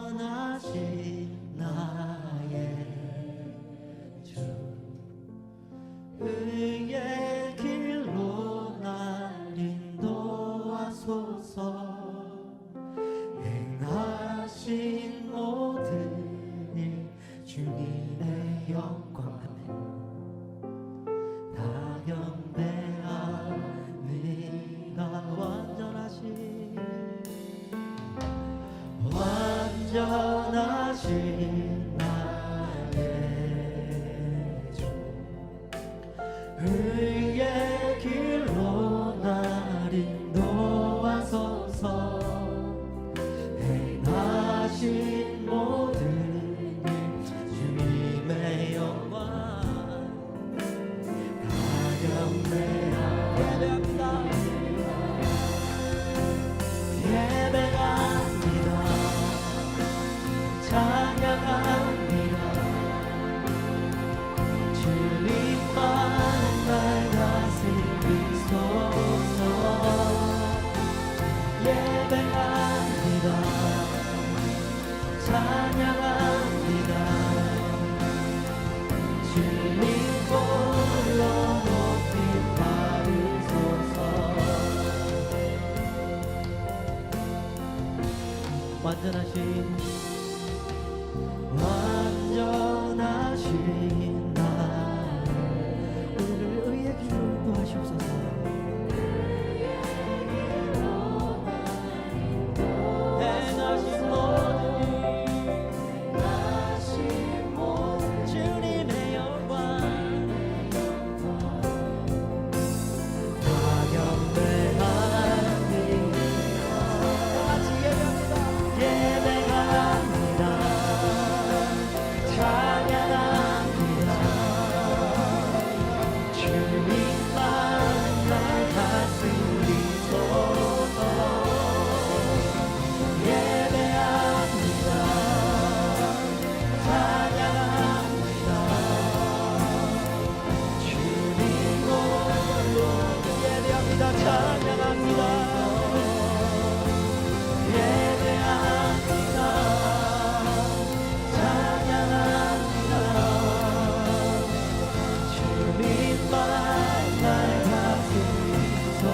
완전하신 나의 주, 의의 길로 날 인도하소서. 행하신 모든 일 주님의 영광 다 경배합니다. 완전하신 나의 주, 의의 길로 날 인도하소서. 행하신 모든 일 주님의 영광 다 경배합니다. 예배합니다. 찬양합니다. 주님만 날 다스리소서. 예배합니다. 찬양합니다. 주님 홀로 높이 받으소서. 완전하신 나의 오늘 의의 길로 인도하시옵소서. 행하신 모든 주님의 영광 다 경배합니다. 같이 예배합니다. 찬양합니다. 주님만 날 다스리소서. 예배합니다. 찬양합니다. 주님 홀로 예배합니다. 찬양합니다. 예배합니다. 찬양합니다. 주님만 날 다스리소서.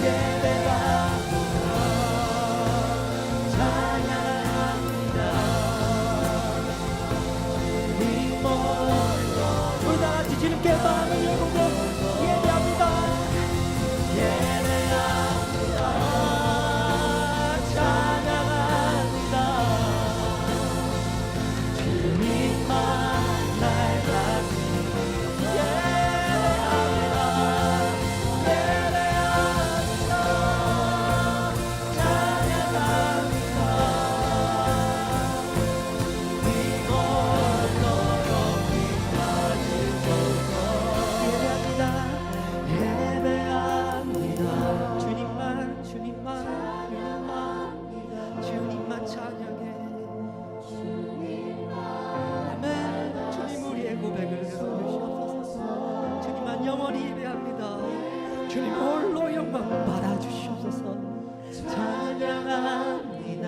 예배합니다. 찬양합니다. 주님 홀로 우리 다 같이 주님께 마음을 열고 예배합니다. 예배합니다. 찬양합니다. 주님만 날 다스리소서. 예배합니다. 예배합니다. 찬양합니다. 주님 홀로 높이 받으소서. 예배합니다. 주님만 찬양해. 아멘. 주님 우리의 고백을 들어주시옵소서. 주님만 영원히 예배합니다. 주님 홀로 영광 받아주시옵소서. 찬양합니다.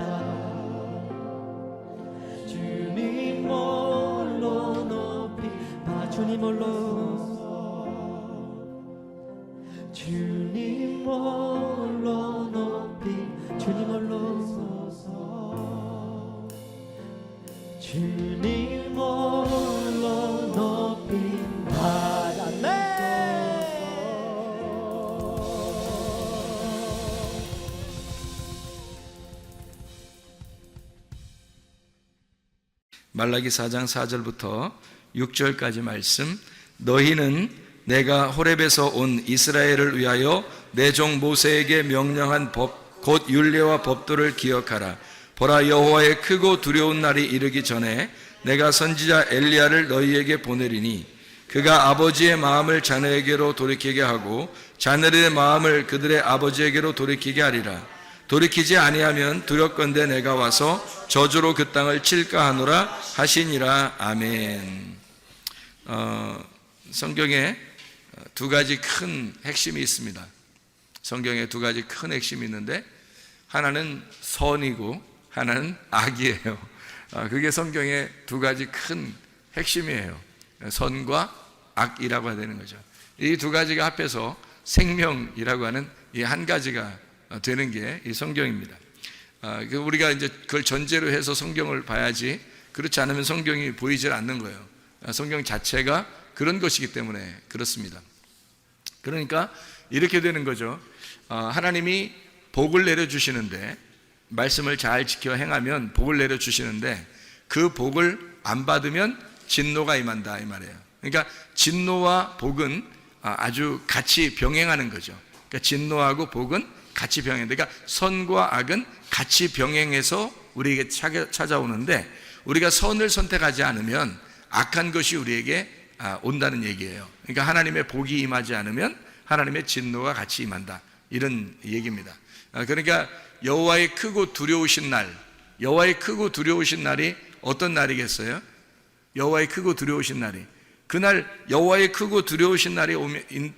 주님 홀로 높이 주님 홀로 주님 홀로 높이 주님 홀로 주님 홀로 높이 받았네. 말라기 4장 4절부터 6절까지 말씀. 너희는 내가 호렙에서 온 이스라엘을 위하여 내 종 모세에게 명령한 법 곧 율례와 법도를 기억하라. 보라, 여호와의 크고 두려운 날이 이르기 전에 내가 선지자 엘리야를 너희에게 보내리니 그가 아버지의 마음을 자녀에게로 돌이키게 하고 자녀들의 마음을 그들의 아버지에게로 돌이키게 하리라. 돌이키지 아니하면 두렵건대 내가 와서 저주로 그 땅을 칠까 하노라 하시니라. 아멘. 성경에 두 가지 큰 핵심이 있습니다. 성경에 두 가지 큰 핵심이 있는데 하나는 선이고 하나는 악이에요. 그게 성경의 두 가지 큰 핵심이에요. 선과 악이라고 해야 되는 거죠. 이 두 가지가 합해서 생명이라고 하는 이 한 가지가 되는 게 이 성경입니다. 우리가 이제 그걸 전제로 해서 성경을 봐야지, 그렇지 않으면 성경이 보이질 않는 거예요. 성경 자체가 그런 것이기 때문에 그렇습니다. 그러니까 이렇게 되는 거죠. 하나님이 복을 내려주시는데, 말씀을 잘 지켜 행하면 복을 내려주시는데, 그 복을 안 받으면 진노가 임한다 이 말이에요. 그러니까 진노와 복은 아주 같이 병행하는 거죠. 그러니까 진노하고 복은 같이 병행한다. 그러니까 선과 악은 같이 병행해서 우리에게 찾아오는데, 우리가 선을 선택하지 않으면 악한 것이 우리에게 온다는 얘기예요. 그러니까 하나님의 복이 임하지 않으면 하나님의 진노가 같이 임한다, 이런 얘기입니다. 그러니까 여호와의 크고 두려우신 날, 여호와의 크고 두려우신 날이 어떤 날이겠어요? 여호와의 크고 두려우신 날이, 그날 여호와의 크고 두려우신 날이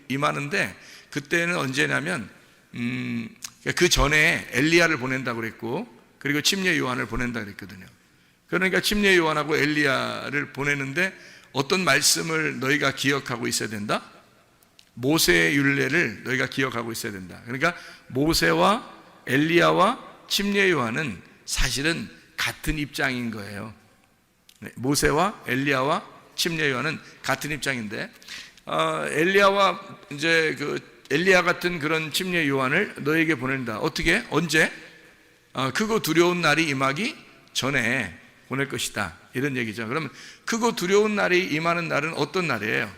임하는데, 그때는 언제냐면 그 전에 엘리야를 보낸다고 그랬고, 그리고 침례 요한을 보낸다고 그랬거든요. 그러니까 침례 요한하고 엘리야를 보내는데 어떤 말씀을 너희가 기억하고 있어야 된다? 모세의 율례를 너희가 기억하고 있어야 된다. 그러니까 모세와 엘리야와 침례 요한은 사실은 같은 입장인 거예요. 모세와 엘리야와 침례 요한은 같은 입장인데, 엘리야와 이제 엘리야 같은 그런 침례 요한을 너에게 보낸다. 어떻게? 언제? 크고 두려운 날이 임하기 전에 보낼 것이다, 이런 얘기죠. 그러면 크고 두려운 날이 임하는 날은 어떤 날이에요?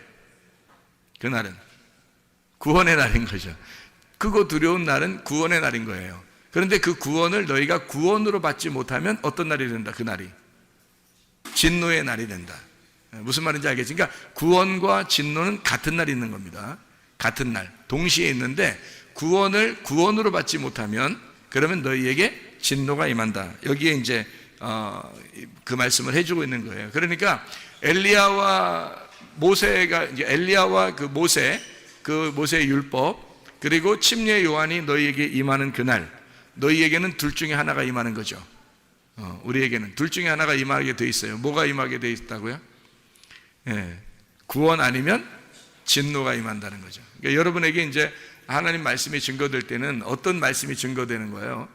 그날은 구원의 날인 거죠. 크고 두려운 날은 구원의 날인 거예요. 그런데 그 구원을 너희가 구원으로 받지 못하면 어떤 날이 된다? 그날이 진노의 날이 된다. 무슨 말인지 알겠지? 그러니까 구원과 진노는 같은 날이 있는 겁니다. 같은 날, 동시에 있는데, 구원을 구원으로 받지 못하면 그러면 너희에게 진노가 임한다. 여기에 이제 그 말씀을 해주고 있는 거예요. 그러니까 엘리야와 모세가, 이제 엘리야와 그 모세의 율법, 그리고 침례 요한이 너희에게 임하는 그날, 너희에게는 둘 중에 하나가 임하는 거죠. 우리에게는 둘 중에 하나가 임하게 돼 있어요. 뭐가 임하게 돼 있다고요? 구원 아니면 진노가 임한다는 거죠. 그러니까 여러분에게 이제 하나님 말씀이 증거될 때는 어떤 말씀이 증거되는 거예요?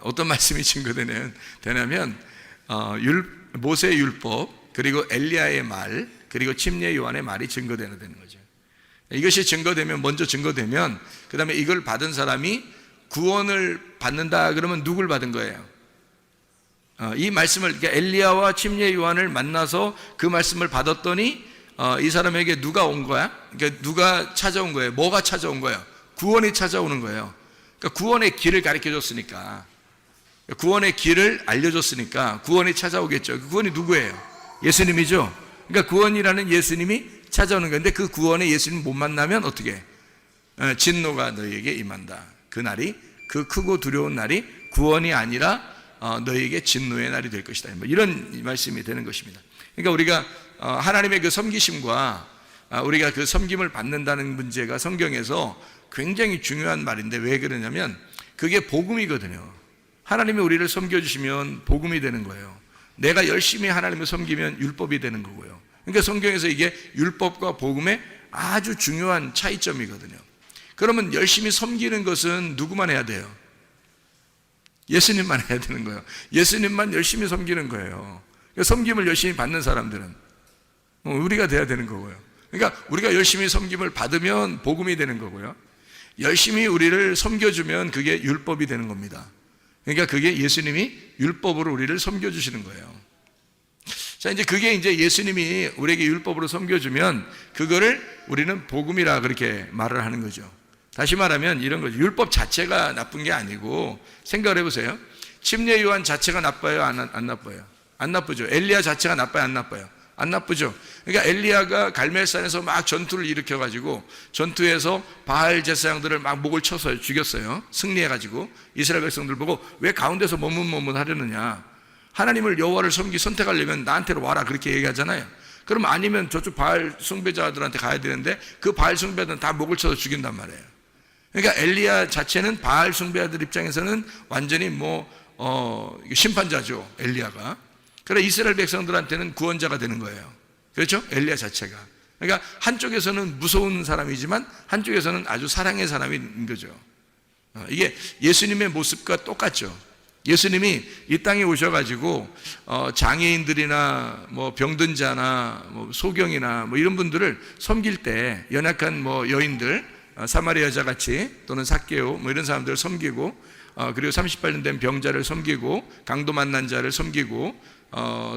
어떤 말씀이 증거되냐면 모세의 율법, 그리고 엘리야의 말, 그리고 침례 요한의 말이 증거되는 거죠. 이것이 증거되면, 먼저 증거되면, 그 다음에 이걸 받은 사람이 구원을 받는다 그러면 누굴 받은 거예요? 이 말씀을, 그러니까 엘리야와 침례 요한을 만나서 그 말씀을 받았더니 이 사람에게 누가 온 거야? 그러니까 누가 찾아온 거예요? 뭐가 찾아온 거예요? 구원이 찾아오는 거예요. 그러니까 구원의 길을 가르쳐 줬으니까, 구원의 길을 알려줬으니까 구원이 찾아오겠죠. 그 구원이 누구예요? 예수님이죠. 그러니까 구원이라는 예수님이 찾아오는 건데, 그 구원에 예수님 못 만나면 어떻게? 진노가 너희에게 임한다. 그 날이, 그 크고 두려운 날이 구원이 아니라 너희에게 진노의 날이 될 것이다, 이런 말씀이 되는 것입니다. 그러니까 우리가 하나님의 그 섬기심과 우리가 그 섬김을 받는다는 문제가 성경에서 굉장히 중요한 말인데, 왜 그러냐면 그게 복음이거든요. 하나님이 우리를 섬겨주시면 복음이 되는 거예요. 내가 열심히 하나님을 섬기면 율법이 되는 거고요. 그러니까 성경에서 이게 율법과 복음의 아주 중요한 차이점이거든요. 그러면 열심히 섬기는 것은 누구만 해야 돼요? 예수님만 해야 되는 거예요. 예수님만 열심히 섬기는 거예요. 섬김을 열심히 받는 사람들은 우리가 돼야 되는 거고요. 그러니까 우리가 열심히 섬김을 받으면 복음이 되는 거고요. 열심히 우리를 섬겨주면 그게 율법이 되는 겁니다. 그러니까 그게 예수님이 율법으로 우리를 섬겨주시는 거예요. 자, 이제 그게 이제 예수님이 우리에게 율법으로 섬겨주면 그거를 우리는 복음이라 그렇게 말을 하는 거죠. 다시 말하면 이런 거죠. 율법 자체가 나쁜 게 아니고, 생각을 해보세요. 침례 요한 자체가 나빠요? 안 나빠요? 안 나쁘죠. 엘리야 자체가 나빠요? 안 나빠요? 안 나쁘죠. 그러니까 엘리야가 갈멜산에서 막 전투를 일으켜가지고 전투에서 바알 제사장들을 막 목을 쳐서 죽였어요. 승리해가지고 이스라엘 백성들 보고 왜 가운데서 머뭇머뭇 하려느냐, 하나님을 여호와를 선택하려면 나한테로 와라, 그렇게 얘기하잖아요. 그럼 아니면 저쪽 바알 숭배자들한테 가야 되는데 그 바알 숭배자들은 다 목을 쳐서 죽인단 말이에요. 그러니까 엘리야 자체는 바알 숭배자들 입장에서는 완전히 심판자죠, 엘리야가. 그래 이스라엘 백성들한테는 구원자가 되는 거예요. 그렇죠? 엘리야 자체가. 그러니까 한쪽에서는 무서운 사람이지만 한쪽에서는 아주 사랑의 사람인 거죠. 이게 예수님의 모습과 똑같죠. 예수님이 이 땅에 오셔가지고 장애인들이나 병든 자나 소경이나 이런 분들을 섬길 때 연약한 여인들, 사마리아 여자 같이 또는 삭개오 이런 사람들을 섬기고 그리고 38년 된 병자를 섬기고 강도 만난 자를 섬기고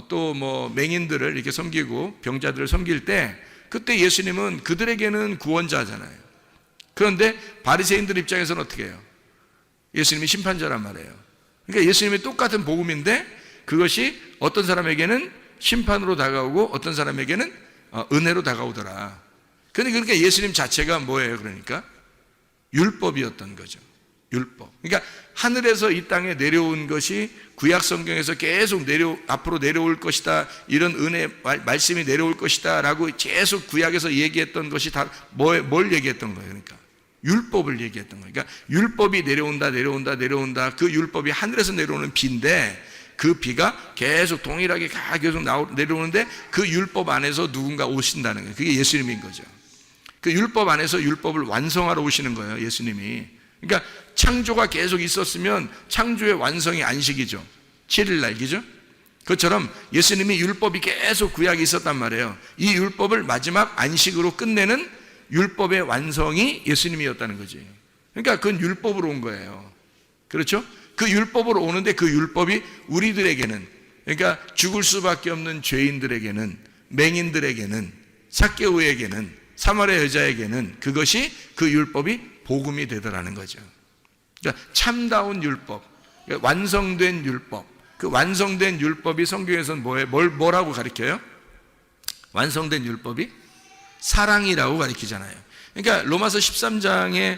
또 맹인들을 이렇게 섬기고 병자들을 섬길 때 그때 예수님은 그들에게는 구원자잖아요. 그런데 바리새인들 입장에서는 어떻게 해요? 예수님이 심판자란 말이에요. 그러니까 예수님이 똑같은 복음인데 그것이 어떤 사람에게는 심판으로 다가오고 어떤 사람에게는 은혜로 다가오더라. 그러니까 예수님 자체가 뭐예요? 그러니까 율법이었던 거죠. 율법. 그러니까 하늘에서 이 땅에 내려온 것이 구약 성경에서 계속 앞으로 내려올 것이다. 이런 은혜 말씀이 내려올 것이다 라고 계속 구약에서 얘기했던 것이 다 뭘 얘기했던 거예요? 그러니까 율법을 얘기했던 거예요. 그러니까 율법이 내려온다. 그 율법이 하늘에서 내려오는 비인데 그 비가 계속 동일하게 계속 내려오는데 그 율법 안에서 누군가 오신다는 거예요. 그게 예수님인 거죠. 그 율법 안에서 율법을 완성하러 오시는 거예요, 예수님이. 그러니까 창조가 계속 있었으면 창조의 완성이 안식이죠. 7일날, 그죠? 그것처럼 예수님이 율법이 계속 구약에 있었단 말이에요. 이 율법을 마지막 안식으로 끝내는 율법의 완성이 예수님이었다는 거지. 그러니까 그건 율법으로 온 거예요. 그렇죠? 그 율법으로 오는데 그 율법이 우리들에게는, 그러니까 죽을 수밖에 없는 죄인들에게는, 맹인들에게는, 삭개오에게는, 사마리아 여자에게는 그것이 그 율법이 복음이 되더라는 거죠. 그러니까 참다운 율법, 그러니까 완성된 율법. 그 완성된 율법이 성경에서는 뭐라고 가르쳐요? 완성된 율법이 사랑이라고 가르치잖아요. 그러니까 로마서 13장에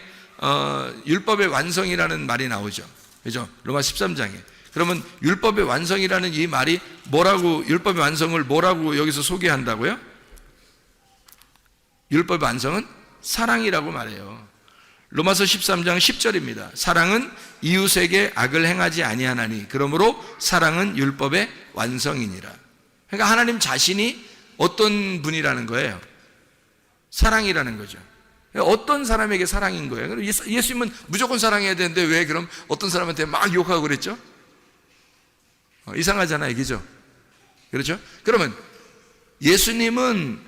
율법의 완성이라는 말이 나오죠. 그죠? 로마서 13장에. 그러면 율법의 완성이라는 이 말이 율법의 완성을 뭐라고 여기서 소개한다고요? 율법의 완성은 사랑이라고 말해요. 로마서 13장 10절입니다. 사랑은 이웃에게 악을 행하지 아니하나니 그러므로 사랑은 율법의 완성이니라. 그러니까 하나님 자신이 어떤 분이라는 거예요? 사랑이라는 거죠. 어떤 사람에게 사랑인 거예요? 예수님은 무조건 사랑해야 되는데 왜 그럼 어떤 사람한테 막 욕하고 그랬죠? 이상하잖아요, 그죠? 그렇죠? 그러면 예수님은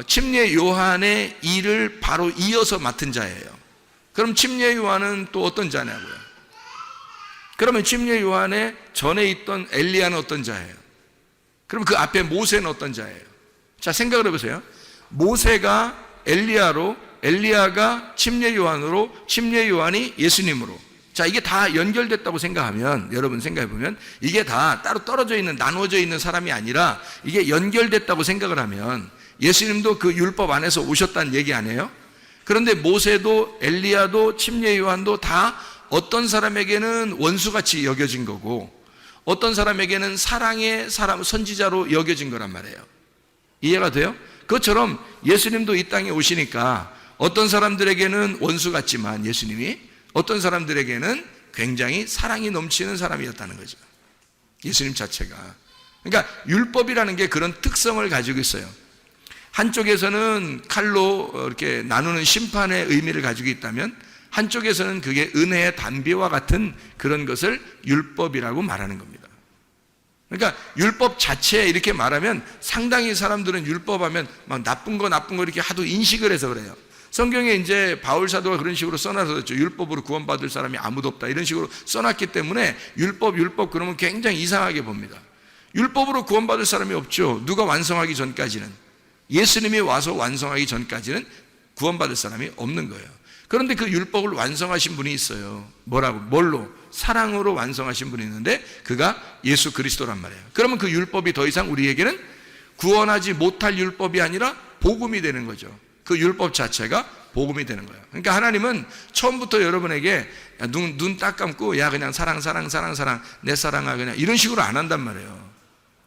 침례 요한의 일을 바로 이어서 맡은 자예요. 그럼 침례 요한은 또 어떤 자냐고요? 그러면 침례 요한의 전에 있던 엘리야는 어떤 자예요? 그럼 그 앞에 모세는 어떤 자예요? 자, 생각을 해보세요. 모세가 엘리야로, 엘리야가 침례 요한으로, 침례 요한이 예수님으로. 자, 이게 다 연결됐다고 생각하면, 여러분 생각해보면 이게 다 따로 떨어져 있는, 나누어져 있는 사람이 아니라 이게 연결됐다고 생각을 하면 예수님도 그 율법 안에서 오셨다는 얘기 아니에요? 그런데 모세도 엘리야도 침례 요한도 다 어떤 사람에게는 원수같이 여겨진 거고 어떤 사람에게는 사랑의 사람, 선지자로 여겨진 거란 말이에요. 이해가 돼요? 그것처럼 예수님도 이 땅에 오시니까 어떤 사람들에게는 원수 같지만 예수님이 어떤 사람들에게는 굉장히 사랑이 넘치는 사람이었다는 거죠. 예수님 자체가. 그러니까 율법이라는 게 그런 특성을 가지고 있어요. 한쪽에서는 칼로 이렇게 나누는 심판의 의미를 가지고 있다면 한쪽에서는 그게 은혜의 단비와 같은 그런 것을 율법이라고 말하는 겁니다. 그러니까 율법 자체에 이렇게 말하면 상당히 사람들은 율법하면 막 나쁜 거 이렇게 하도 인식을 해서 그래요. 성경에 이제 바울 사도가 그런 식으로 써놨었죠. 율법으로 구원받을 사람이 아무도 없다. 이런 식으로 써놨기 때문에 율법 그러면 굉장히 이상하게 봅니다. 율법으로 구원받을 사람이 없죠. 누가 완성하기 전까지는. 예수님이 와서 완성하기 전까지는 구원받을 사람이 없는 거예요. 그런데 그 율법을 완성하신 분이 있어요. 뭘로? 사랑으로 완성하신 분이 있는데 그가 예수 그리스도란 말이에요. 그러면 그 율법이 더 이상 우리에게는 구원하지 못할 율법이 아니라 복음이 되는 거죠. 그 율법 자체가 복음이 되는 거예요. 그러니까 하나님은 처음부터 여러분에게 눈 딱 감고 야 그냥 사랑 내 사랑아 그냥 이런 식으로 안 한단 말이에요.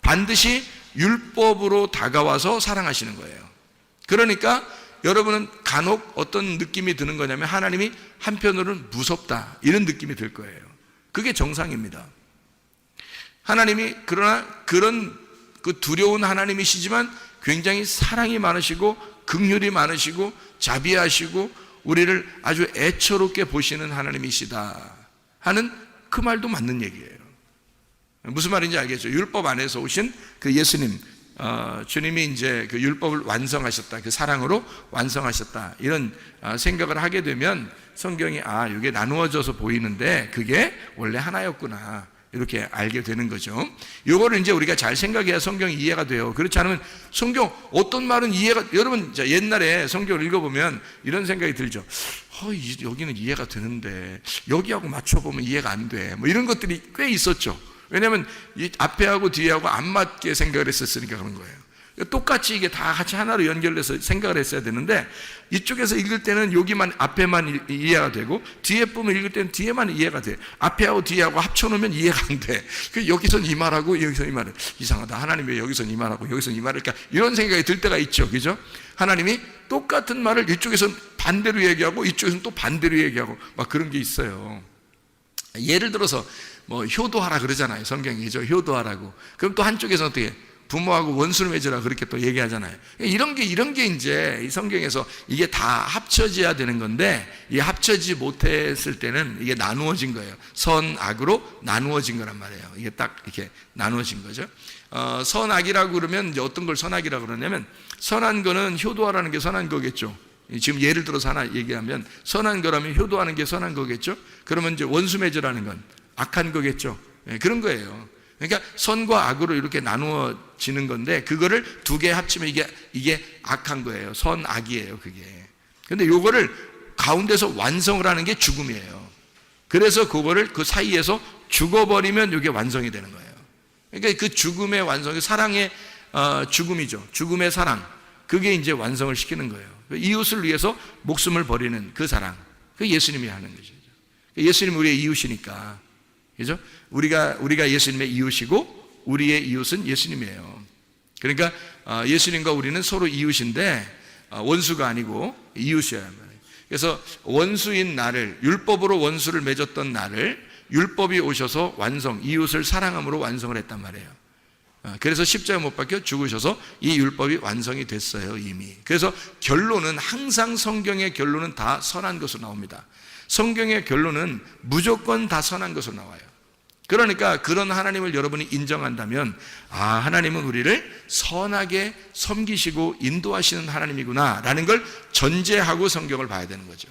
반드시 율법으로 다가와서 사랑하시는 거예요. 그러니까 여러분은 간혹 어떤 느낌이 드는 거냐면 하나님이 한편으로는 무섭다 이런 느낌이 들 거예요. 그게 정상입니다. 하나님이 그러나 그런 그 두려운 하나님이시지만 굉장히 사랑이 많으시고 긍휼이 많으시고 자비하시고 우리를 아주 애처롭게 보시는 하나님이시다 하는 그 말도 맞는 얘기예요. 무슨 말인지 알겠죠? 율법 안에서 오신 그 예수님, 주님이 이제 그 율법을 완성하셨다, 그 사랑으로 완성하셨다 이런 생각을 하게 되면 성경이 이게 나누어져서 보이는데 그게 원래 하나였구나 이렇게 알게 되는 거죠. 이거를 이제 우리가 잘 생각해야 성경이 이해가 돼요. 그렇지 않으면 성경 어떤 말은 이해가, 여러분 옛날에 성경을 읽어보면 이런 생각이 들죠. 여기는 이해가 되는데 여기하고 맞춰보면 이해가 안 돼. 뭐 이런 것들이 꽤 있었죠. 왜냐하면 이 앞에하고 뒤에하고 안 맞게 생각을 했었으니까 그런 거예요. 똑같이 이게 다 같이 하나로 연결돼서 생각을 했어야 되는데 이쪽에서 읽을 때는 여기만 앞에만 이해가 되고 뒤에 부분 읽을 때는 뒤에만 이해가 돼. 앞에하고 뒤에하고 합쳐놓으면 이해가 안 돼. 여기선 이 말하고 여기선 이 말을, 이상하다. 하나님 왜 여기선 이 말하고 여기선 이 말을, 그러니까 이런 생각이 들 때가 있죠. 그죠? 하나님이 똑같은 말을 이쪽에서는 반대로 얘기하고 이쪽에서는 또 반대로 얘기하고 막 그런 게 있어요. 예를 들어서 뭐 효도하라 그러잖아요. 성경이죠. 효도하라고. 그럼 또 한쪽에서는 어떻게 부모하고 원수를 맺으라 그렇게 또 얘기하잖아요. 이런 게 이제 이 성경에서 이게 다 합쳐져야 되는 건데 이 합쳐지지 못했을 때는 이게 나누어진 거예요. 선악으로 나누어진 거란 말이에요. 이게 딱 이렇게 나누어진 거죠. 선악이라고 그러면 이제 어떤 걸 선악이라고 그러냐면 선한 거는 효도하라는 게 선한 거겠죠. 지금 예를 들어서 하나 얘기하면 선한 거라면 효도하는 게 선한 거겠죠. 그러면 이제 원수 맺으라는 건 악한 거겠죠. 그런 거예요. 그러니까 선과 악으로 이렇게 나누어지는 건데 그거를 두 개 합치면 이게 악한 거예요. 선악이에요, 그게. 근데 요거를 가운데서 완성을 하는 게 죽음이에요. 그래서 그거를 그 사이에서 죽어버리면 이게 완성이 되는 거예요. 그러니까 그 죽음의 완성이 사랑의 죽음이죠. 죽음의 사랑. 그게 이제 완성을 시키는 거예요. 이웃을 위해서 목숨을 버리는 그 사랑. 그 예수님이 하는 것이죠. 예수님이 우리의 이웃이니까. 그죠? 우리가 예수님의 이웃이고 우리의 이웃은 예수님이에요. 그러니까 예수님과 우리는 서로 이웃인데 원수가 아니고 이웃이어야 말이에요. 그래서 원수인 나를, 율법으로 원수를 맺었던 나를 율법이 오셔서 완성, 이웃을 사랑함으로 완성을 했단 말이에요. 그래서 십자가 못 박혀 죽으셔서 이 율법이 완성이 됐어요, 이미. 그래서 결론은 항상 성경의 결론은 다 선한 것으로 나옵니다. 성경의 결론은 무조건 다 선한 것으로 나와요. 그러니까 그런 하나님을 여러분이 인정한다면 하나님은 우리를 선하게 섬기시고 인도하시는 하나님이구나 라는 걸 전제하고 성경을 봐야 되는 거죠.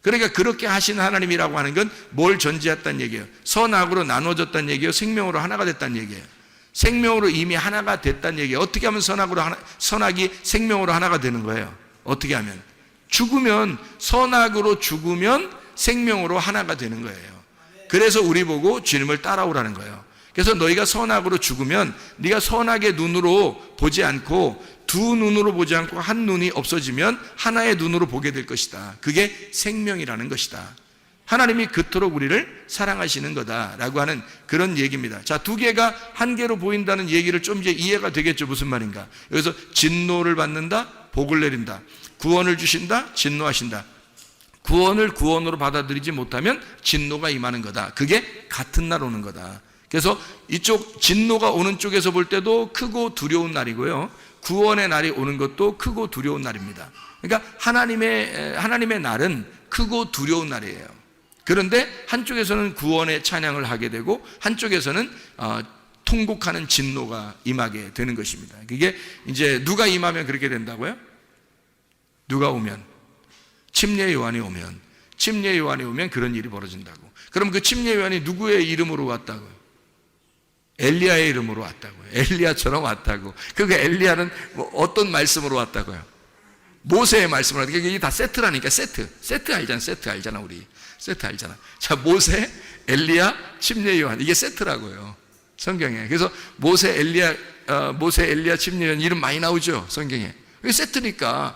그러니까 그렇게 하신 하나님이라고 하는 건 뭘 전제했다는 얘기예요? 선악으로 나눠졌다는 얘기예요? 생명으로 하나가 됐다는 얘기예요? 생명으로 이미 하나가 됐다는 얘기예요. 어떻게 하면 선악이 생명으로 하나가 되는 거예요? 어떻게 하면? 죽으면, 선악으로 죽으면 생명으로 하나가 되는 거예요. 그래서 우리 보고 주님을 따라오라는 거예요. 그래서 너희가 선악으로 죽으면 네가 선악의 눈으로 보지 않고 두 눈으로 보지 않고 한 눈이 없어지면 하나의 눈으로 보게 될 것이다. 그게 생명이라는 것이다. 하나님이 그토록 우리를 사랑하시는 거다라고 하는 그런 얘기입니다. 자, 두 개가 한 개로 보인다는 얘기를 좀 이제 이해가 되겠죠. 무슨 말인가? 여기서 진노를 받는다, 복을 내린다. 구원을 주신다, 진노하신다. 구원을 구원으로 받아들이지 못하면 진노가 임하는 거다. 그게 같은 날 오는 거다. 그래서 이쪽 진노가 오는 쪽에서 볼 때도 크고 두려운 날이고요. 구원의 날이 오는 것도 크고 두려운 날입니다. 그러니까 하나님의 날은 크고 두려운 날이에요. 그런데 한쪽에서는 구원의 찬양을 하게 되고 한쪽에서는 통곡하는 진노가 임하게 되는 것입니다. 그게 이제 누가 임하면 그렇게 된다고요? 누가 오면? 침례 요한이 오면 그런 일이 벌어진다고. 그럼 그 침례 요한이 누구의 이름으로 왔다고요? 엘리야의 이름으로 왔다고요. 엘리야처럼 왔다고. 그 엘리야는 뭐 어떤 말씀으로 왔다고요? 모세의 말씀으로 왔다고. 이게 다 세트라니까. 세트 알잖아 우리. 세트 알잖아. 자, 모세, 엘리야, 침례 요한, 이게 세트라고요, 성경에. 그래서 모세, 엘리야, 침례 요한 이름 많이 나오죠, 성경에. 그게 세트니까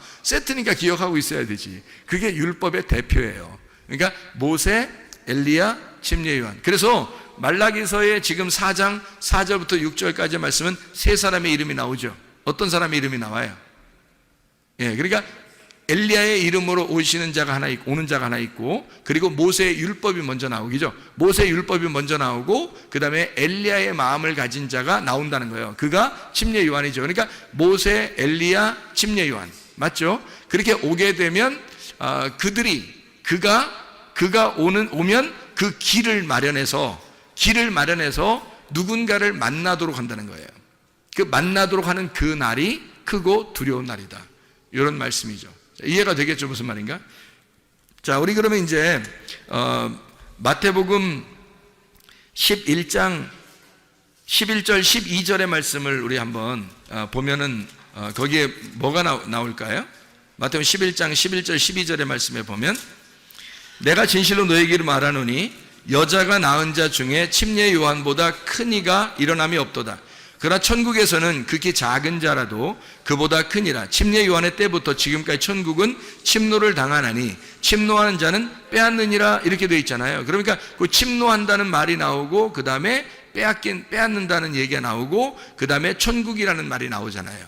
기억하고 있어야 되지. 그게 율법의 대표예요. 그러니까 모세, 엘리야, 침례 요한. 그래서 말라기서의 지금 4장 4절부터 6절까지의 말씀은 세 사람의 이름이 나오죠. 어떤 사람의 이름이 나와요? 예, 그러니까 엘리야의 이름으로 오시는 자가 하나 있고, 오는 자가 하나 있고, 그리고 모세의 율법이 먼저 나오기죠. 모세의 율법이 먼저 나오고, 그 다음에 엘리야의 마음을 가진 자가 나온다는 거예요. 그가 침례 요한이죠. 그러니까 모세, 엘리야, 침례 요한, 맞죠? 그렇게 오게 되면 그가 오면 그 길을 마련해서 누군가를 만나도록 한다는 거예요. 그 만나도록 하는 그 날이 크고 두려운 날이다, 이런 말씀이죠. 이해가 되겠죠? 무슨 말인가? 자, 우리 그러면 이제 마태복음 11장 11절 12절의 말씀을 우리 한번 보면은 거기에 뭐가 나올까요? 마태복음 11장 11절 12절의 말씀에 보면, 내가 진실로 너에게 말하노니 여자가 낳은 자 중에 침례 요한보다 큰 이가 일어남이 없도다. 그러나 천국에서는 극히 작은 자라도 그보다 크니라. 침례 요한의 때부터 지금까지 천국은 침노를 당하나니 침노하는 자는 빼앗느니라, 이렇게 되어 있잖아요. 그러니까 그 침노한다는 말이 나오고, 그 다음에 빼앗는다는 얘기가 나오고, 그 다음에 천국이라는 말이 나오잖아요.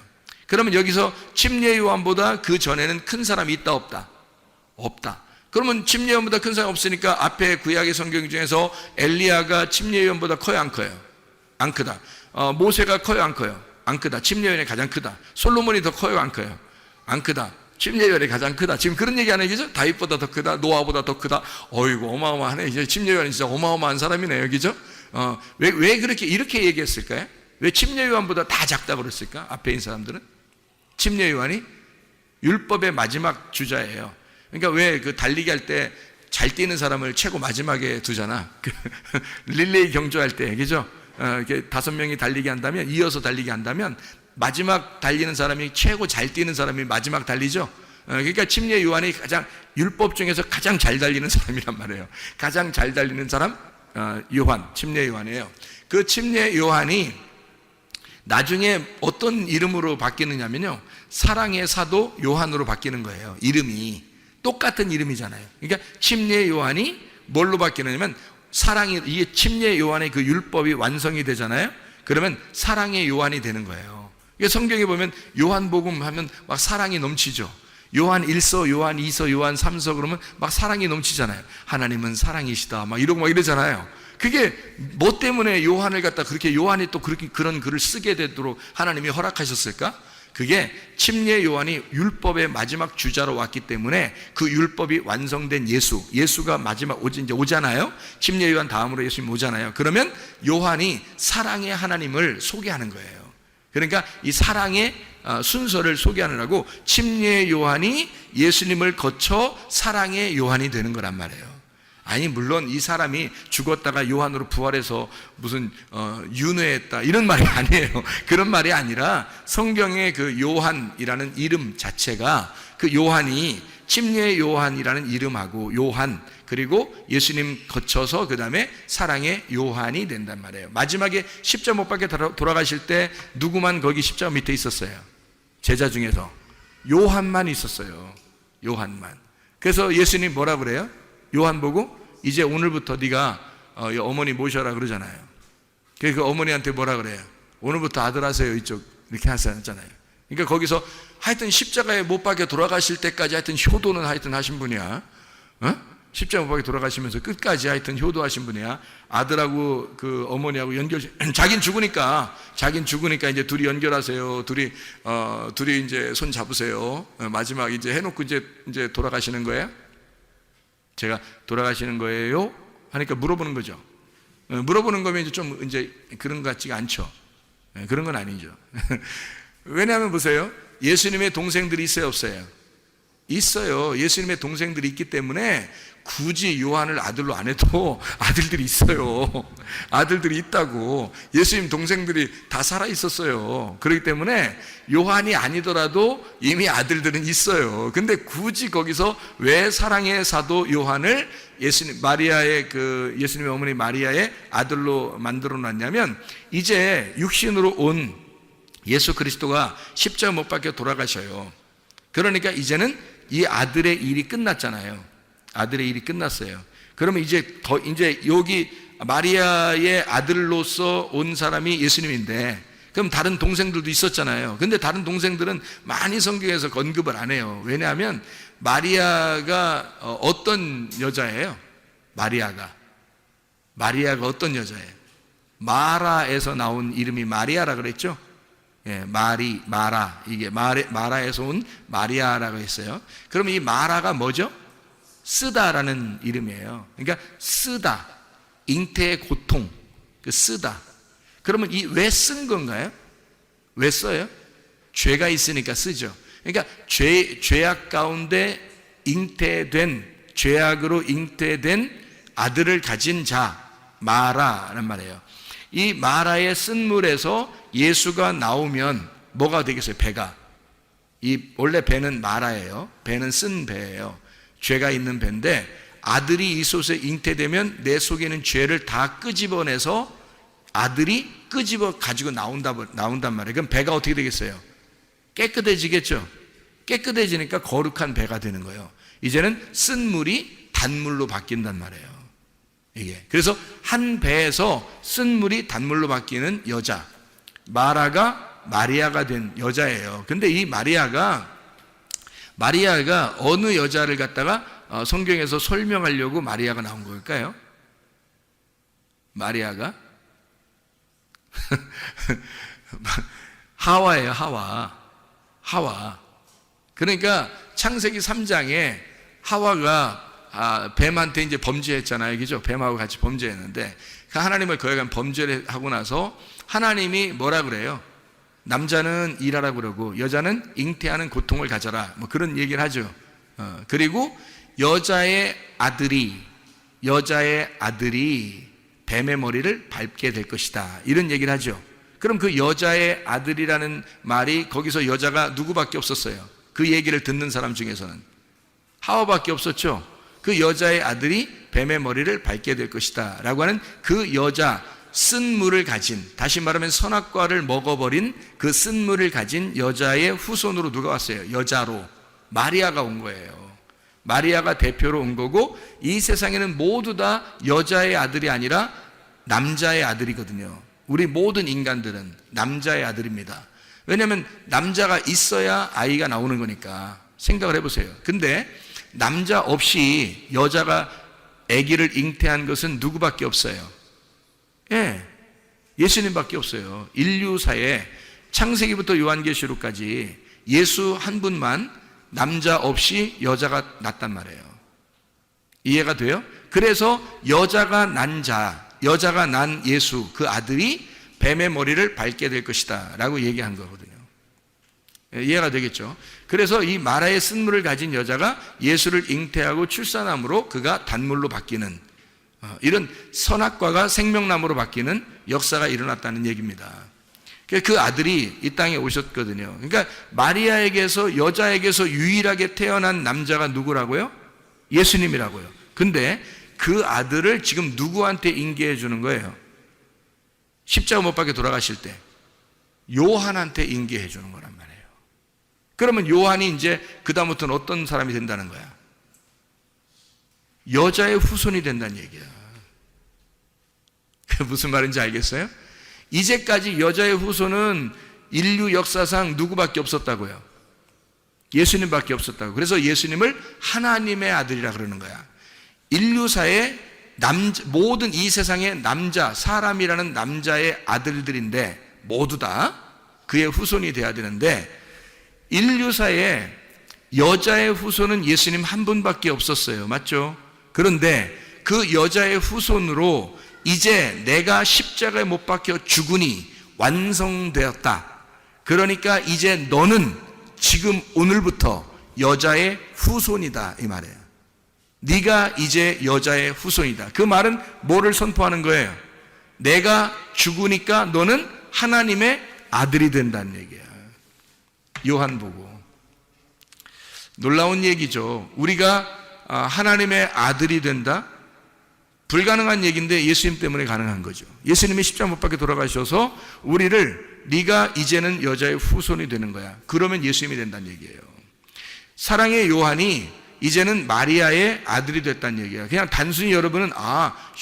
그러면 여기서 침례 요한보다 그 전에는 큰 사람이 있다, 없다? 없다. 그러면 침례 요한보다 큰 사람이 없으니까 앞에 구약의 성경 중에서 엘리야가 침례 요한보다 커요, 안 커요? 안 크다. 모세가 커요, 안 커요? 안 크다. 침례 요한이 가장 크다. 솔로몬이 더 커요, 안 커요? 안 크다. 침례 요한이 가장 크다. 지금 그런 얘기 안 해요, 다윗보다 더 크다, 노아보다 더 크다. 어이구, 어마어마하네. 이제 침례 요한이 진짜 어마어마한 사람이네요, 그죠? 왜 이렇게 얘기했을까요? 왜 침례 요한보다 다 작다고 그랬을까? 앞에 있는 사람들은 침례 요한이 율법의 마지막 주자예요. 그러니까 왜 그 달리기 할 때 잘 뛰는 사람을 최고 마지막에 두잖아. 릴레이 경주할 때, 그죠? 이렇게 5명이 달리기 한다면, 이어서 달리기 한다면, 마지막 달리는 사람이, 최고 잘 뛰는 사람이 마지막 달리죠? 그러니까 침례 요한이 율법 중에서 가장 잘 달리는 사람이란 말이에요. 가장 잘 달리는 사람, 침례 요한이에요. 그 침례 요한이 나중에 어떤 이름으로 바뀌느냐면요, 사랑의 사도 요한으로 바뀌는 거예요. 이름이 똑같은 이름이잖아요. 그러니까 침례 요한이 뭘로 바뀌느냐면, 이게 침례 요한의 그 율법이 완성이 되잖아요. 그러면 사랑의 요한이 되는 거예요. 성경에 보면 요한복음 하면 막 사랑이 넘치죠. 요한 1서, 요한 2서, 요한 3서 그러면 막 사랑이 넘치잖아요. 하나님은 사랑이시다 막 이러고 막 이러잖아요. 그게 뭐 때문에 요한을 요한이 또 그런 글을 쓰게 되도록 하나님이 허락하셨을까? 그게 침례 요한이 율법의 마지막 주자로 왔기 때문에 그 율법이 완성된 예수가 마지막 이제 오잖아요. 침례 요한 다음으로 예수님 오잖아요. 그러면 요한이 사랑의 하나님을 소개하는 거예요. 그러니까 이 사랑의 순서를 소개하느라고 침례 요한이 예수님을 거쳐 사랑의 요한이 되는 거란 말이에요. 아니, 물론 이 사람이 죽었다가 요한으로 부활해서 무슨 윤회했다 이런 말이 아니에요. 그런 말이 아니라 성경의 그 요한이라는 이름 자체가, 그 요한이 침례 요한이라는 이름하고 요한, 그리고 예수님 거쳐서 그 다음에 사랑의 요한이 된단 말이에요. 마지막에 십자가 못 박혀 돌아가실 때 누구만 거기 십자가 밑에 있었어요? 제자 중에서 요한만 있었어요. 요한만. 그래서 예수님 뭐라 그래요? 요한 보고 이제 오늘부터 네가 어머니 모셔라 그러잖아요. 그 어머니한테 뭐라 그래요? 오늘부터 아들 하세요, 이쪽, 이렇게 하셨잖아요. 그러니까 거기서 하여튼 십자가에 못 박혀 돌아가실 때까지 하여튼 효도는 하여튼 하신 분이야. 십자가 못 박혀 돌아가시면서 끝까지 하여튼 효도하신 분이야. 아들하고 그 어머니하고 자긴 죽으니까 이제 둘이 연결하세요. 둘이 이제 손 잡으세요. 마지막 이제 해놓고 이제 돌아가시는 거예요. 제가 돌아가시는 거예요? 하니까 물어보는 거죠. 물어보는 거면 이제 그런 것 같지가 않죠. 그런 건 아니죠. 왜냐하면 보세요. 예수님의 동생들이 있어요, 없어요? 있어요. 예수님의 동생들이 있기 때문에 굳이 요한을 아들로 안 해도 아들들이 있어요. 아들들이 있다고. 예수님 동생들이 다 살아 있었어요. 그렇기 때문에 요한이 아니더라도 이미 아들들은 있어요. 근데 굳이 거기서 왜 사랑의 사도 요한을 예수님의 어머니 마리아의 아들로 만들어 놨냐면, 이제 육신으로 온 예수 그리스도가 십자가 못 박혀 돌아가셔요. 그러니까 이제는 이 아들의 일이 끝났잖아요. 아들의 일이 끝났어요. 그러면 이제 여기 마리아의 아들로서 온 사람이 예수님인데, 그럼 다른 동생들도 있었잖아요. 근데 다른 동생들은 많이 성경에서 언급을 안 해요. 왜냐하면 마리아가 어떤 여자예요? 마리아가 어떤 여자예요? 마라에서 나온 이름이 마리아라 그랬죠? 예, 마라. 이게 마라에서 온 마리아라고 했어요. 그럼 이 마라가 뭐죠? 쓰다라는 이름이에요. 그러니까 쓰다. 잉태의 고통. 그 쓰다. 그러면 이 왜 쓴 건가요? 왜 써요? 죄가 있으니까 쓰죠. 그러니까 죄악 가운데 죄악으로 잉태된 아들을 가진 자, 마라란 말이에요. 이 마라의 쓴물에서 예수가 나오면 뭐가 되겠어요? 배가. 원래 배는 마라예요. 배는 쓴 배예요. 죄가 있는 배인데 아들이 이 속에 잉태되면 내 속에 있는 죄를 다 끄집어내서 아들이 끄집어 가지고 나온단 말이에요. 그럼 배가 어떻게 되겠어요? 깨끗해지겠죠. 깨끗해지니까 거룩한 배가 되는 거예요. 이제는 쓴 물이 단물로 바뀐단 말이에요. 이게 그래서 한 배에서 쓴 물이 단물로 바뀌는 여자, 마라가 마리아가 된 여자예요. 근데 이 마리아가 어느 여자를 갖다가 성경에서 설명하려고 마리아가 나온 걸까요? 마리아가 하와예요. 하와. 그러니까 창세기 3장에 하와가 뱀한테 이제 범죄했잖아요. 그죠? 뱀하고 같이 범죄했는데 그 하나님을 거역한 범죄를 하고 나서 하나님이 뭐라 그래요? 남자는 일하라 그러고 여자는 잉태하는 고통을 가져라. 뭐 그런 얘기를 하죠. 그리고 여자의 아들이 뱀의 머리를 밟게 될 것이다. 이런 얘기를 하죠. 그럼 그 여자의 아들이라는 말이 거기서 여자가 누구밖에 없었어요? 그 얘기를 듣는 사람 중에서는 하와밖에 없었죠. 그 여자의 아들이 뱀의 머리를 밟게 될 것이다 라고 하는 그 여자, 쓴물을 가진, 다시 말하면 선악과를 먹어버린 그 쓴물을 가진 여자의 후손으로 누가 왔어요? 여자로 마리아가 온 거예요. 마리아가 대표로 온 거고 이 세상에는 모두 다 여자의 아들이 아니라 남자의 아들이거든요. 우리 모든 인간들은 남자의 아들입니다. 왜냐하면 남자가 있어야 아이가 나오는 거니까. 생각을 해보세요. 근데 남자 없이 여자가 아기를 잉태한 것은 누구밖에 없어요? 예수님밖에 없어요. 인류사에 창세기부터 요한계시록까지 예수 한 분만 남자 없이 여자가 낳단 말이에요. 이해가 돼요? 그래서 여자가 난 예수, 그 아들이 뱀의 머리를 밟게 될 것이다 라고 얘기한 거거든요. 이해가 되겠죠? 그래서 이 마라의 쓴물을 가진 여자가 예수를 잉태하고 출산함으로 그가 단물로 바뀌는 이런 선악과가 생명나무로 바뀌는 역사가 일어났다는 얘기입니다. 그 아들이 이 땅에 오셨거든요. 그러니까 마리아에게서, 여자에게서 유일하게 태어난 남자가 누구라고요? 예수님이라고요. 근데 그 아들을 지금 누구한테 인계해 주는 거예요? 십자가 못 박혀 돌아가실 때 요한한테 인계해 주는 거란 말이에요. 그러면 요한이 이제 그다음부터는 어떤 사람이 된다는 거야? 여자의 후손이 된다는 얘기야. 그게 무슨 말인지 알겠어요? 이제까지 여자의 후손은 인류 역사상 누구밖에 없었다고요? 예수님밖에 없었다고. 그래서 예수님을 하나님의 아들이라 그러는 거야. 인류사의 모든 이 세상의 사람이라는 남자의 아들들인데 모두 다 그의 후손이 돼야 되는데 인류사에 여자의 후손은 예수님 한 분밖에 없었어요. 맞죠? 그런데 그 여자의 후손으로 이제 내가 십자가에 못 박혀 죽으니 완성되었다. 그러니까 이제 너는 지금 오늘부터 여자의 후손이다 이 말이에요. 네가 이제 여자의 후손이다. 그 말은 뭐를 선포하는 거예요? 내가 죽으니까 너는 하나님의 아들이 된다는 얘기야. 요한복음. 놀라운 얘기죠. 우리가 하나님의 아들이 된다? 불가능한 얘기인데 예수님 때문에 가능한 거죠. 예수님이 십자가 못 박혀 돌아가셔서 우리를 네가 이제는 여자의 후손이 되는 거야. 그러면 예수님이 된다는 얘기예요. 사랑의 요한이 이제는 마리아의 아들이 됐다는 얘기야. 그냥 단순히 여러분은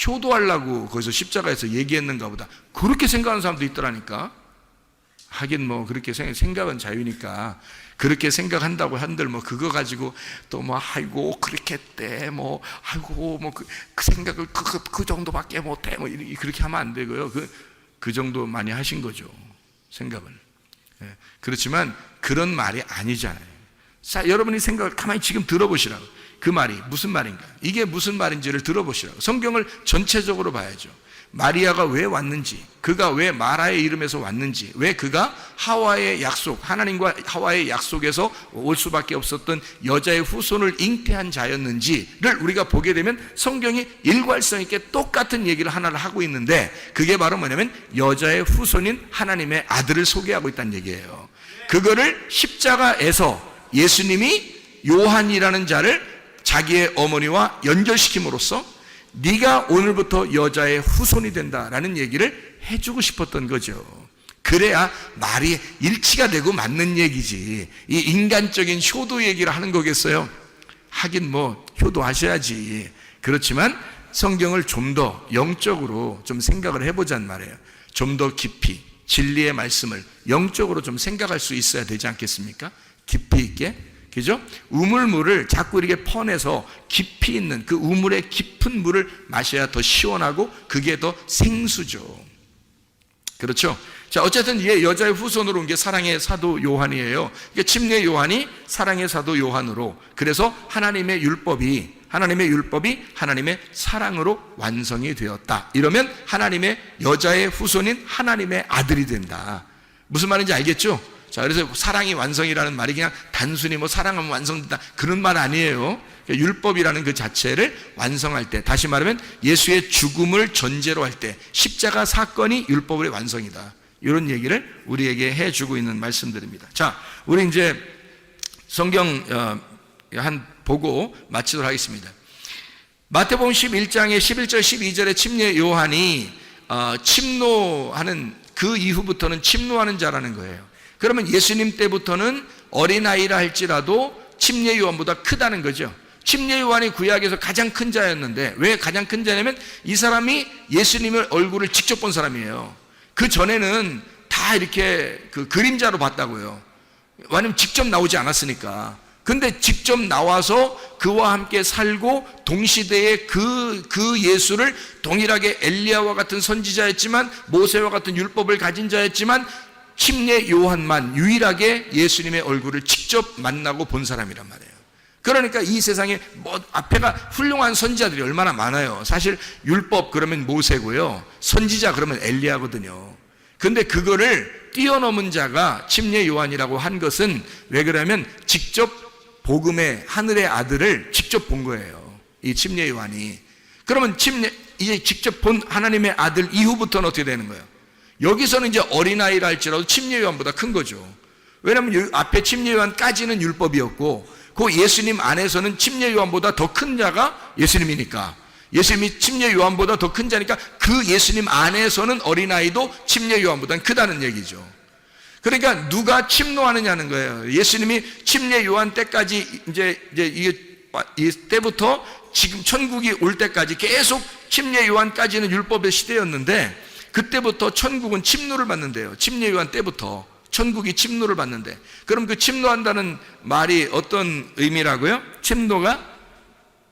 효도하려고 거기서 십자가에서 얘기했는가 보다. 그렇게 생각하는 사람도 있더라니까. 하긴 뭐 그렇게 생각은 자유니까 그렇게 생각한다고 한들 뭐 그거 가지고 또 뭐 아이고 그렇게 했대 뭐 아이고 뭐 그 생각을 그 정도밖에 못해 뭐 그렇게 하면 안 되고요. 그 정도 많이 하신 거죠, 생각을. 예. 그렇지만 그런 말이 아니잖아요. 자, 여러분이 생각을 가만히 지금 들어보시라고. 그 말이 무슨 말인가? 이게 무슨 말인지를 들어보시라고. 성경을 전체적으로 봐야죠. 마리아가 왜 왔는지, 그가 왜 마라의 이름에서 왔는지, 왜 그가 하와의 약속, 하나님과 하와의 약속에서 올 수밖에 없었던 여자의 후손을 잉태한 자였는지를 우리가 보게 되면 성경이 일괄성 있게 똑같은 얘기를 하나를 하고 있는데, 그게 바로 뭐냐면 여자의 후손인 하나님의 아들을 소개하고 있다는 얘기예요. 그거를 십자가에서 예수님이 요한이라는 자를 자기의 어머니와 연결시킴으로써 네가 오늘부터 여자의 후손이 된다라는 얘기를 해주고 싶었던 거죠. 그래야 말이 일치가 되고 맞는 얘기지, 이 인간적인 효도 얘기를 하는 거겠어요? 하긴 뭐 효도하셔야지. 그렇지만 성경을 좀 더 영적으로 좀 생각을 해보자는 말이에요. 좀 더 깊이 진리의 말씀을 영적으로 좀 생각할 수 있어야 되지 않겠습니까? 깊이 있게, 그죠? 우물물을 자꾸 이렇게 퍼내서 깊이 있는 그 우물의 깊은 물을 마셔야 더 시원하고 그게 더 생수죠. 그렇죠? 자, 어쨌든 이 여자의 후손으로 온 게 사랑의 사도 요한이에요. 그러니까 침례 요한이 사랑의 사도 요한으로, 그래서 하나님의 율법이 하나님의 사랑으로 완성이 되었다. 이러면 하나님의 여자의 후손인 하나님의 아들이 된다. 무슨 말인지 알겠죠? 자, 그래서 사랑이 완성이라는 말이 그냥 단순히 뭐 사랑하면 완성된다 그런 말 아니에요. 율법이라는 그 자체를 완성할 때, 다시 말하면 예수의 죽음을 전제로 할 때 십자가 사건이 율법의 완성이다. 이런 얘기를 우리에게 해주고 있는 말씀들입니다. 자, 우리 이제 성경 한 보고 마치도록 하겠습니다. 마태복음 11장의 11절 12절에 침례 요한이 침노하는 그 이후부터는 침노하는 자라는 거예요. 그러면 예수님 때부터는 어린아이라 할지라도 침례 요한보다 크다는 거죠. 침례 요한이 구약에서 가장 큰 자였는데, 왜 가장 큰 자냐면 이 사람이 예수님의 얼굴을 직접 본 사람이에요. 그 전에는 다 이렇게 그 그림자로 봤다고요. 왜냐면 직접 나오지 않았으니까. 근데 직접 나와서 그와 함께 살고 동시대에 그 예수를 동일하게 엘리야와 같은 선지자였지만, 모세와 같은 율법을 가진 자였지만, 침례 요한만 유일하게 예수님의 얼굴을 직접 만나고 본 사람이란 말이에요. 그러니까 이 세상에 뭐 앞에가 훌륭한 선지자들이 얼마나 많아요. 사실 율법 그러면 모세고요, 선지자 그러면 엘리야거든요. 근데 그거를 뛰어넘은 자가 침례 요한이라고 한 것은 왜 그러냐면 직접 복음의 하늘의 아들을 직접 본 거예요, 이 침례 요한이. 그러면 이제 직접 본 하나님의 아들 이후부터는 어떻게 되는 거예요? 여기서는 이제 어린아이라 할지라도 침례 요한보다 큰 거죠. 왜냐하면 앞에 침례 요한까지는 율법이었고, 그 예수님 안에서는 침례 요한보다 더 큰 자가 예수님이니까, 예수님이 침례 요한보다 더 큰 자니까 그 예수님 안에서는 어린아이도 침례 요한보다는 크다는 얘기죠. 그러니까 누가 침노하느냐는 거예요. 예수님이 침례 요한 때까지 이제 이 때부터 지금 천국이 올 때까지 계속 침례 요한까지는 율법의 시대였는데, 그때부터 천국은 침노를 받는데요. 침례 요한 때부터 천국이 침노를 받는데, 그럼 그 침노한다는 말이 어떤 의미라고요? 침노가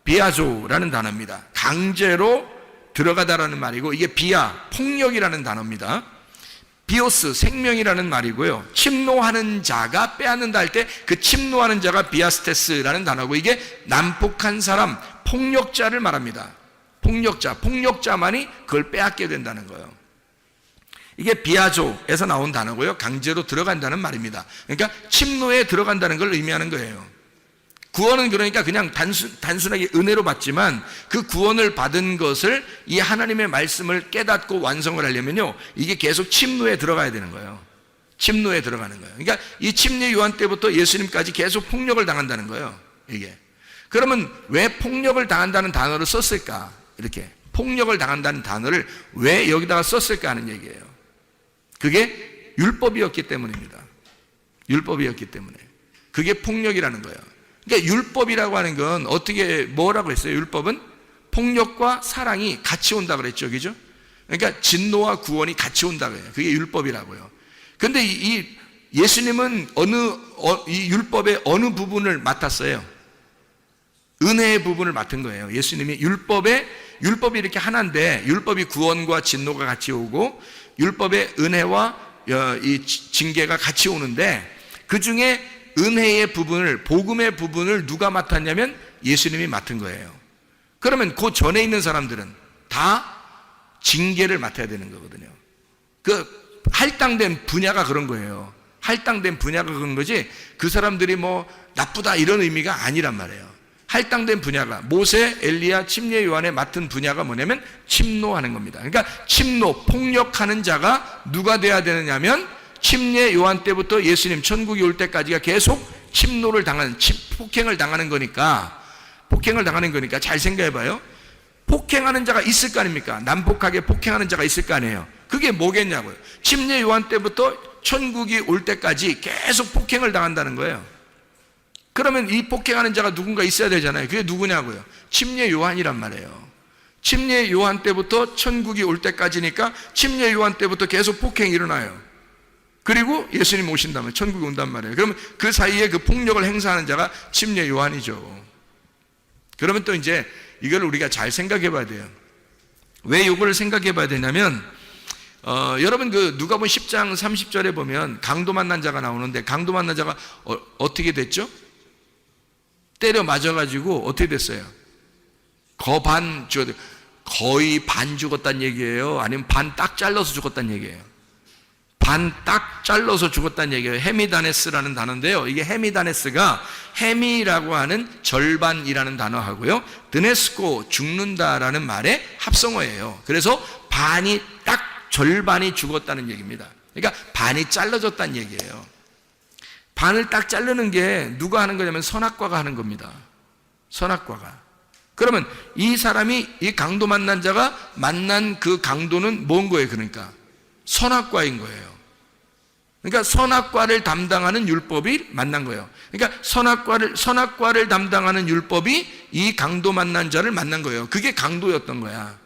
비아조라는 단어입니다. 강제로 들어가다라는 말이고, 이게 비아, 폭력이라는 단어입니다. 비오스, 생명이라는 말이고요. 침노하는 자가 빼앗는다 할 때 그 침노하는 자가 비아스테스라는 단어고, 이게 난폭한 사람, 폭력자를 말합니다. 폭력자만이 그걸 빼앗게 된다는 거예요. 이게 비아조에서 나온 단어고요. 강제로 들어간다는 말입니다. 그러니까 침노에 들어간다는 걸 의미하는 거예요. 구원은 그러니까 그냥 단순하게 은혜로 받지만, 그 구원을 받은 것을 이 하나님의 말씀을 깨닫고 완성을 하려면요, 이게 계속 침노에 들어가야 되는 거예요. 침노에 들어가는 거예요. 그러니까 이 침례 요한 때부터 예수님까지 계속 폭력을 당한다는 거예요, 이게. 그러면 왜 폭력을 당한다는 단어를 썼을까? 이렇게 폭력을 당한다는 단어를 왜 여기다가 썼을까 하는 얘기예요. 그게 율법이었기 때문입니다. 율법이었기 때문에. 그게 폭력이라는 거예요. 그러니까 율법이라고 하는 건 어떻게, 뭐라고 했어요? 율법은 폭력과 사랑이 같이 온다 그랬죠, 그죠? 그러니까 진노와 구원이 같이 온다 그래요. 그게 율법이라고요. 근데 이 예수님은 이 율법의 어느 부분을 맡았어요? 은혜의 부분을 맡은 거예요. 예수님이 율법이 이렇게 하나인데, 율법이 구원과 진노가 같이 오고 율법의 은혜와 이 징계가 같이 오는데, 그 중에 은혜의 부분을, 복음의 부분을 누가 맡았냐면 예수님이 맡은 거예요. 그러면 그 전에 있는 사람들은 다 징계를 맡아야 되는 거거든요. 그 할당된 분야가 그런 거예요. 할당된 분야가 그런 거지, 그 사람들이 뭐 나쁘다 이런 의미가 아니란 말이에요. 할당된 분야가, 모세, 엘리야, 침례 요한에 맡은 분야가 뭐냐면 침노하는 겁니다. 그러니까 침노, 폭력하는 자가 누가 돼야 되느냐면, 침례 요한 때부터 예수님 천국이 올 때까지가 계속 침노를 당하는, 폭행을 당하는 거니까 잘 생각해 봐요. 폭행하는 자가 있을 거 아닙니까? 난폭하게 폭행하는 자가 있을 거 아니에요. 그게 뭐겠냐고요. 침례 요한 때부터 천국이 올 때까지 계속 폭행을 당한다는 거예요. 그러면 이 폭행하는 자가 누군가 있어야 되잖아요. 그게 누구냐고요. 침례 요한이란 말이에요. 침례 요한 때부터 천국이 올 때까지니까 침례 요한 때부터 계속 폭행이 일어나요. 그리고 예수님 오신다면 천국이 온단 말이에요. 그러면 그 사이에 그 폭력을 행사하는 자가 침례 요한이죠. 그러면 또 이제 이걸 우리가 잘 생각해 봐야 돼요. 왜 이걸 생각해 봐야 되냐면, 여러분 그 누가복음 10장 30절에 보면 강도 만난 자가 나오는데, 강도 만난 자가 어떻게 됐죠? 때려 맞아가지고 어떻게 됐어요? 거의 반 죽었다는 얘기예요? 아니면 반 딱 잘라서 죽었다는 얘기예요? 반 딱 잘라서 죽었다는 얘기예요. 헤미다네스라는 단어인데요, 이게 헤미다네스가 헤미라고 하는 절반이라는 단어하고요, 드네스코 죽는다라는 말의 합성어예요. 그래서 반이 딱 절반이 죽었다는 얘기입니다. 그러니까 반이 잘라졌다는 얘기예요. 반을 딱 자르는 게 누가 하는 거냐면 선악과가 하는 겁니다. 선악과가. 그러면 이 사람이, 이 강도 만난 자가 만난 그 강도는 뭔 거예요? 그러니까 선악과인 거예요. 그러니까 선악과를 담당하는 율법이 만난 거예요. 그러니까 선악과를 담당하는 율법이 이 강도 만난 자를 만난 거예요. 그게 강도였던 거야.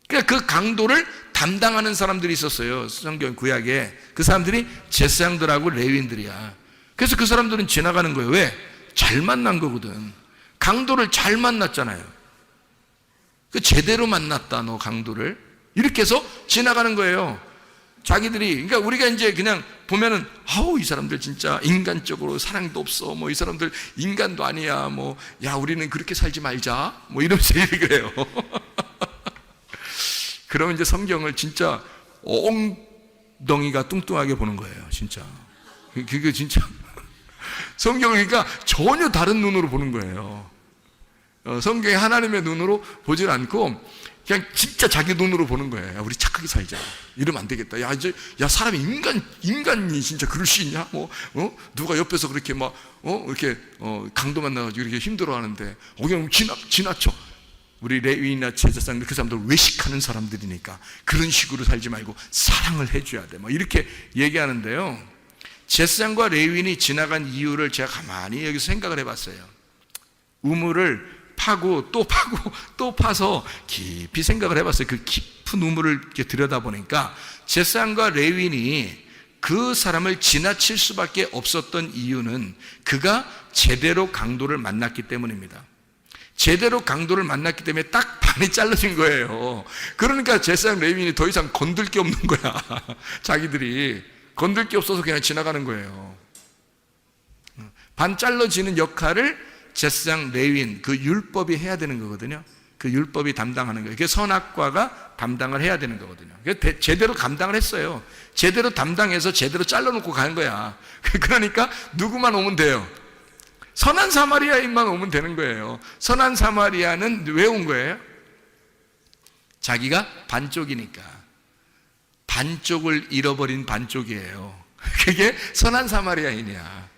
그러니까 그 강도를 담당하는 사람들이 있었어요. 성경 구약에. 그 사람들이 제사장들하고 레위인들이야. 그래서 그 사람들은 지나가는 거예요. 왜? 잘 만난 거거든. 강도를 잘 만났잖아요. 그 제대로 만났다, 너 강도를. 이렇게 해서 지나가는 거예요. 자기들이. 그러니까 우리가 이제 그냥 보면은, 아우 이 사람들 진짜 인간적으로 사랑도 없어, 뭐 이 사람들 인간도 아니야, 뭐 야 우리는 그렇게 살지 말자, 뭐 이러면서 얘기를 해요. 그러면 이제 성경을 진짜 엉덩이가 뚱뚱하게 보는 거예요. 진짜 그게 진짜 성경을 그러니까 전혀 다른 눈으로 보는 거예요. 성경이 하나님의 눈으로 보질 않고 그냥 진짜 자기 눈으로 보는 거예요. 야, 우리 착하게 살자, 이러면 안 되겠다. 야 이제 사람이 인간이 진짜 그럴 수 있냐? 뭐 누가 옆에서 그렇게 막 이렇게 강도 만나가지고 이렇게 힘들어하는데 그냥 지나쳐. 우리 레위나 제사장들, 그 사람들 외식하는 사람들이니까 그런 식으로 살지 말고 사랑을 해줘야 돼, 뭐 이렇게 얘기하는데요. 제사장과 레위인이 지나간 이유를 제가 가만히 여기서 생각을 해봤어요. 우물을 파고 또 파고 또 파서 깊이 생각을 해봤어요. 그 깊은 우물을 이렇게 들여다보니까 제사장과 레위인이 그 사람을 지나칠 수밖에 없었던 이유는 그가 제대로 강도를 만났기 때문입니다. 제대로 강도를 만났기 때문에 딱 반이 잘라진 거예요. 그러니까 제사장 레위인이 더 이상 건들 게 없는 거야. 자기들이 건들 게 없어서 그냥 지나가는 거예요. 반 잘라지는 역할을 제사장 레위인, 그 율법이 해야 되는 거거든요. 그 율법이 담당하는 거예요. 그게 선악과가 담당을 해야 되는 거거든요. 제대로 감당을 했어요. 제대로 담당해서 제대로 잘라놓고 가는 거야. 그러니까 누구만 오면 돼요? 선한 사마리아인만 오면 되는 거예요. 선한 사마리아는 왜 온 거예요? 자기가 반쪽이니까. 반쪽을 잃어버린 반쪽이에요. 그게 선한 사마리아인이야.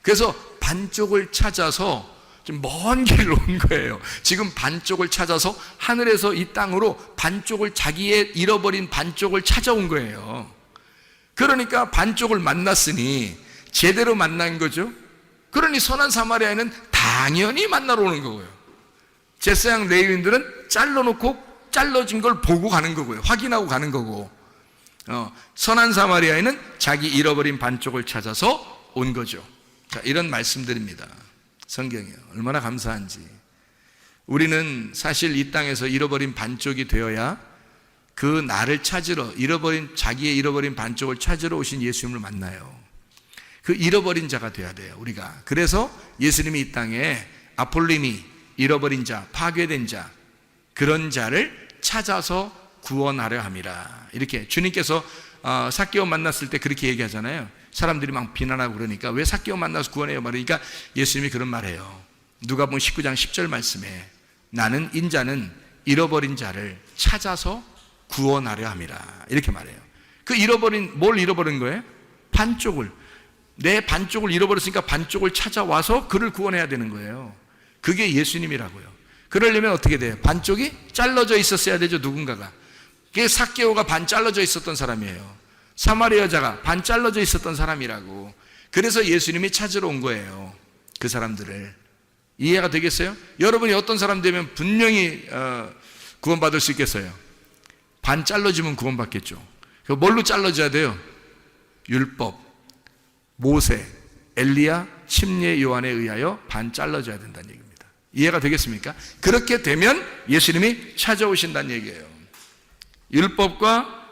그래서 반쪽을 찾아서 좀 먼 길을 온 거예요. 지금 반쪽을 찾아서 하늘에서 이 땅으로 반쪽을, 자기의 잃어버린 반쪽을 찾아온 거예요. 그러니까 반쪽을 만났으니 제대로 만난 거죠. 그러니 선한 사마리아인은 당연히 만나러 오는 거고요. 제사장 레위인들은 잘라놓고 잘라진 걸 보고 가는 거고요. 확인하고 가는 거고. 선한 사마리아인은 자기 잃어버린 반쪽을 찾아서 온 거죠. 자, 이런 말씀드립니다. 성경이요. 얼마나 감사한지. 우리는 사실 이 땅에서 잃어버린 반쪽이 되어야 그 나를 찾으러 자기의 잃어버린 반쪽을 찾으러 오신 예수님을 만나요. 그 잃어버린 자가 되어야 돼요, 우리가. 그래서 예수님이 이 땅에 아폴림이 잃어버린 자, 파괴된 자, 그런 자를 찾아서 구원하려 함이라. 이렇게 주님께서 삭개오 만났을 때 그렇게 얘기하잖아요. 사람들이 막 비난하고 그러니까 왜 삭개오 만나서 구원해요? 말하니까 예수님이 그런 말해요. 누가복음 19장 10절 말씀에 나는 인자는 잃어버린 자를 찾아서 구원하려 함이라. 이렇게 말해요. 뭘 잃어버린 거예요? 반쪽을. 내 반쪽을 잃어버렸으니까 반쪽을 찾아와서 그를 구원해야 되는 거예요. 그게 예수님이라고요. 그러려면 어떻게 돼요? 반쪽이 잘라져 있었어야 되죠, 누군가가. 그게 삭개오가 반 잘라져 있었던 사람이에요. 사마리아 여자가 반 잘라져 있었던 사람이라고. 그래서 예수님이 찾으러 온 거예요, 그 사람들을. 이해가 되겠어요? 여러분이 어떤 사람 되면 분명히 구원받을 수 있겠어요? 반 잘라지면 구원받겠죠. 뭘로 잘라져야 돼요? 율법, 모세, 엘리야, 침례 요한에 의하여 반 잘라져야 된다는 얘기입니다. 이해가 되겠습니까? 그렇게 되면 예수님이 찾아오신다는 얘기예요. 율법과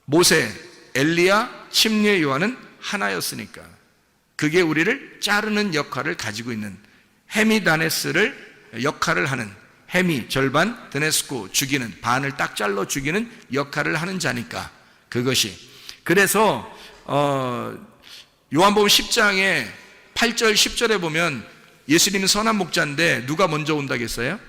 모세, 엘리야, 침례 요한은 하나였으니까 그게 우리를 자르는 역할을 가지고 있는 헤미다네스를 역할을 하는, 헤미 절반, 드네스코 죽이는, 반을 딱 잘라 죽이는 역할을 하는 자니까 그것이. 그래서 요한복음 10장에 8절 10절에 보면 예수님은 선한 목자인데 누가 먼저 온다겠어요?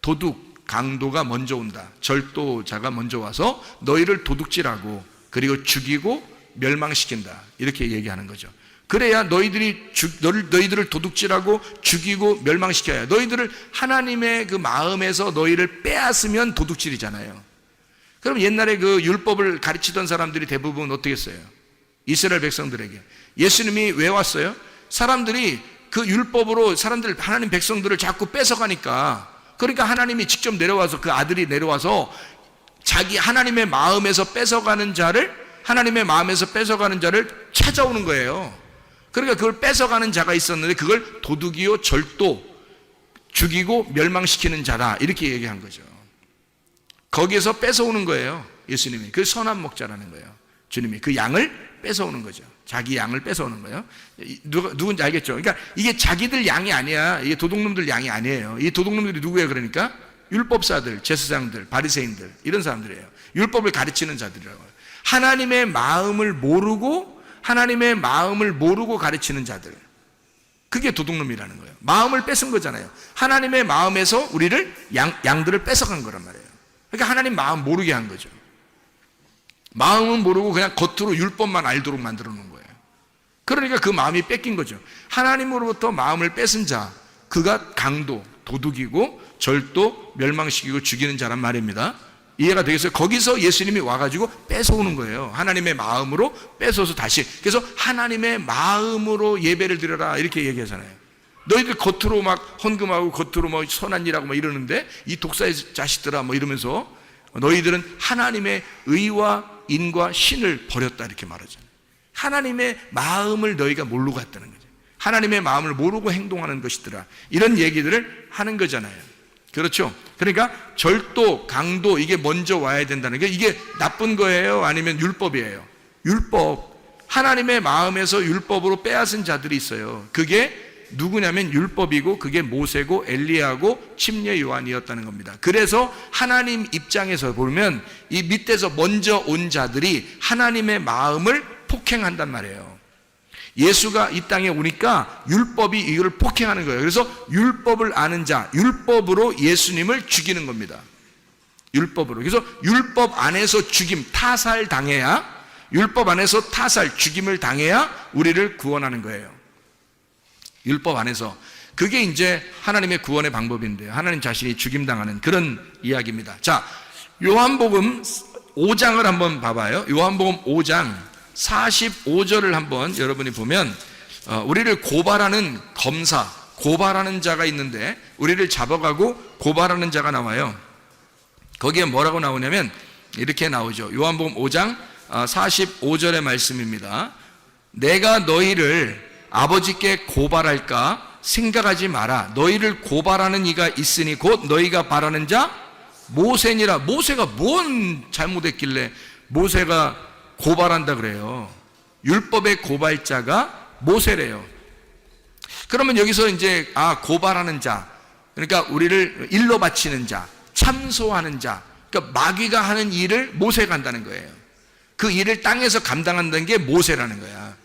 도둑, 강도가 먼저 온다. 절도자가 먼저 와서 너희를 도둑질하고 그리고 죽이고 멸망시킨다. 이렇게 얘기하는 거죠. 그래야 너희들을 도둑질하고 죽이고 멸망시켜야. 너희들을 하나님의 그 마음에서 너희를 빼앗으면 도둑질이잖아요. 그럼 옛날에 그 율법을 가르치던 사람들이 대부분 어떻게 했어요? 이스라엘 백성들에게. 예수님이 왜 왔어요? 사람들이 그 율법으로 하나님 백성들을 자꾸 뺏어가니까, 그러니까 하나님이 직접 내려와서, 그 아들이 내려와서 자기 하나님의 마음에서 뺏어가는 자를 찾아오는 거예요. 그러니까 그걸 뺏어가는 자가 있었는데 그걸 도둑이요 절도, 죽이고 멸망시키는 자다, 이렇게 얘기한 거죠. 거기에서 뺏어오는 거예요, 예수님이. 그 선한 목자라는 거예요. 주님이 그 양을 뺏어오는 거죠. 자기 양을 뺏어오는 거예요. 누군지 알겠죠? 그러니까 이게 자기들 양이 아니야. 이게 도둑놈들 양이 아니에요. 이 도둑놈들이 누구예요? 그러니까 율법사들, 제사장들, 바리새인들, 이런 사람들이에요. 율법을 가르치는 자들이라고요. 하나님의 마음을 모르고 가르치는 자들, 그게 도둑놈이라는 거예요. 마음을 뺏은 거잖아요. 하나님의 마음에서 우리를 양들을 뺏어간 거란 말이에요. 그러니까 하나님 마음 모르게 한 거죠. 마음은 모르고 그냥 겉으로 율법만 알도록 만들어 놓은 거예요. 그러니까 그 마음이 뺏긴 거죠. 하나님으로부터 마음을 뺏은 자, 그가 강도, 도둑이고 절도, 멸망시키고 죽이는 자란 말입니다. 이해가 되겠어요? 거기서 예수님이 와가지고 뺏어오는 거예요. 하나님의 마음으로 뺏어서 다시. 그래서 하나님의 마음으로 예배를 드려라, 이렇게 얘기하잖아요. 너희들 겉으로 막 헌금하고 겉으로 뭐 선한 일하고 막 이러는데 이 독사의 자식들아 뭐 이러면서 너희들은 하나님의 의와 인과 신을 버렸다, 이렇게 말하잖아요. 하나님의 마음을 너희가 모르고 갔다는 거죠. 하나님의 마음을 모르고 행동하는 것이더라, 이런 얘기들을 하는 거잖아요. 그렇죠? 그러니까 절도, 강도, 이게 먼저 와야 된다는 게, 이게 나쁜 거예요? 아니면 율법이에요? 율법. 하나님의 마음에서 율법으로 빼앗은 자들이 있어요. 그게 누구냐면 율법이고, 그게 모세고 엘리야고 침례 요한이었다는 겁니다. 그래서 하나님 입장에서 보면 이 밑에서 먼저 온 자들이 하나님의 마음을 폭행한단 말이에요. 예수가 이 땅에 오니까 율법이 이걸 폭행하는 거예요. 그래서 율법을 아는 자, 율법으로 예수님을 죽이는 겁니다. 율법으로. 그래서 율법 안에서 타살 당해야, 율법 안에서 죽임을 당해야 우리를 구원하는 거예요. 율법 안에서. 그게 이제 하나님의 구원의 방법인데요. 하나님 자신이 죽임당하는 그런 이야기입니다. 자, 요한복음 5장을 한번 봐봐요. 요한복음 5장 45절을 한번 여러분이 보면 우리를 고발하는 검사, 고발하는 자가 있는데 우리를 잡아가고 고발하는 자가 나와요. 거기에 뭐라고 나오냐면 이렇게 나오죠. 요한복음 5장 45절의 말씀입니다. 내가 너희를 아버지께 고발할까 생각하지 마라. 너희를 고발하는 이가 있으니 곧 너희가 바라는 자 모세니라. 모세가 뭔 잘못했길래 모세가 고발한다 그래요. 율법의 고발자가 모세래요. 그러면 여기서 이제 고발하는 자, 그러니까 우리를 일로 바치는 자, 참소하는 자, 그러니까 마귀가 하는 일을 모세가 한다는 거예요. 그 일을 땅에서 감당한다는 게 모세라는 거야.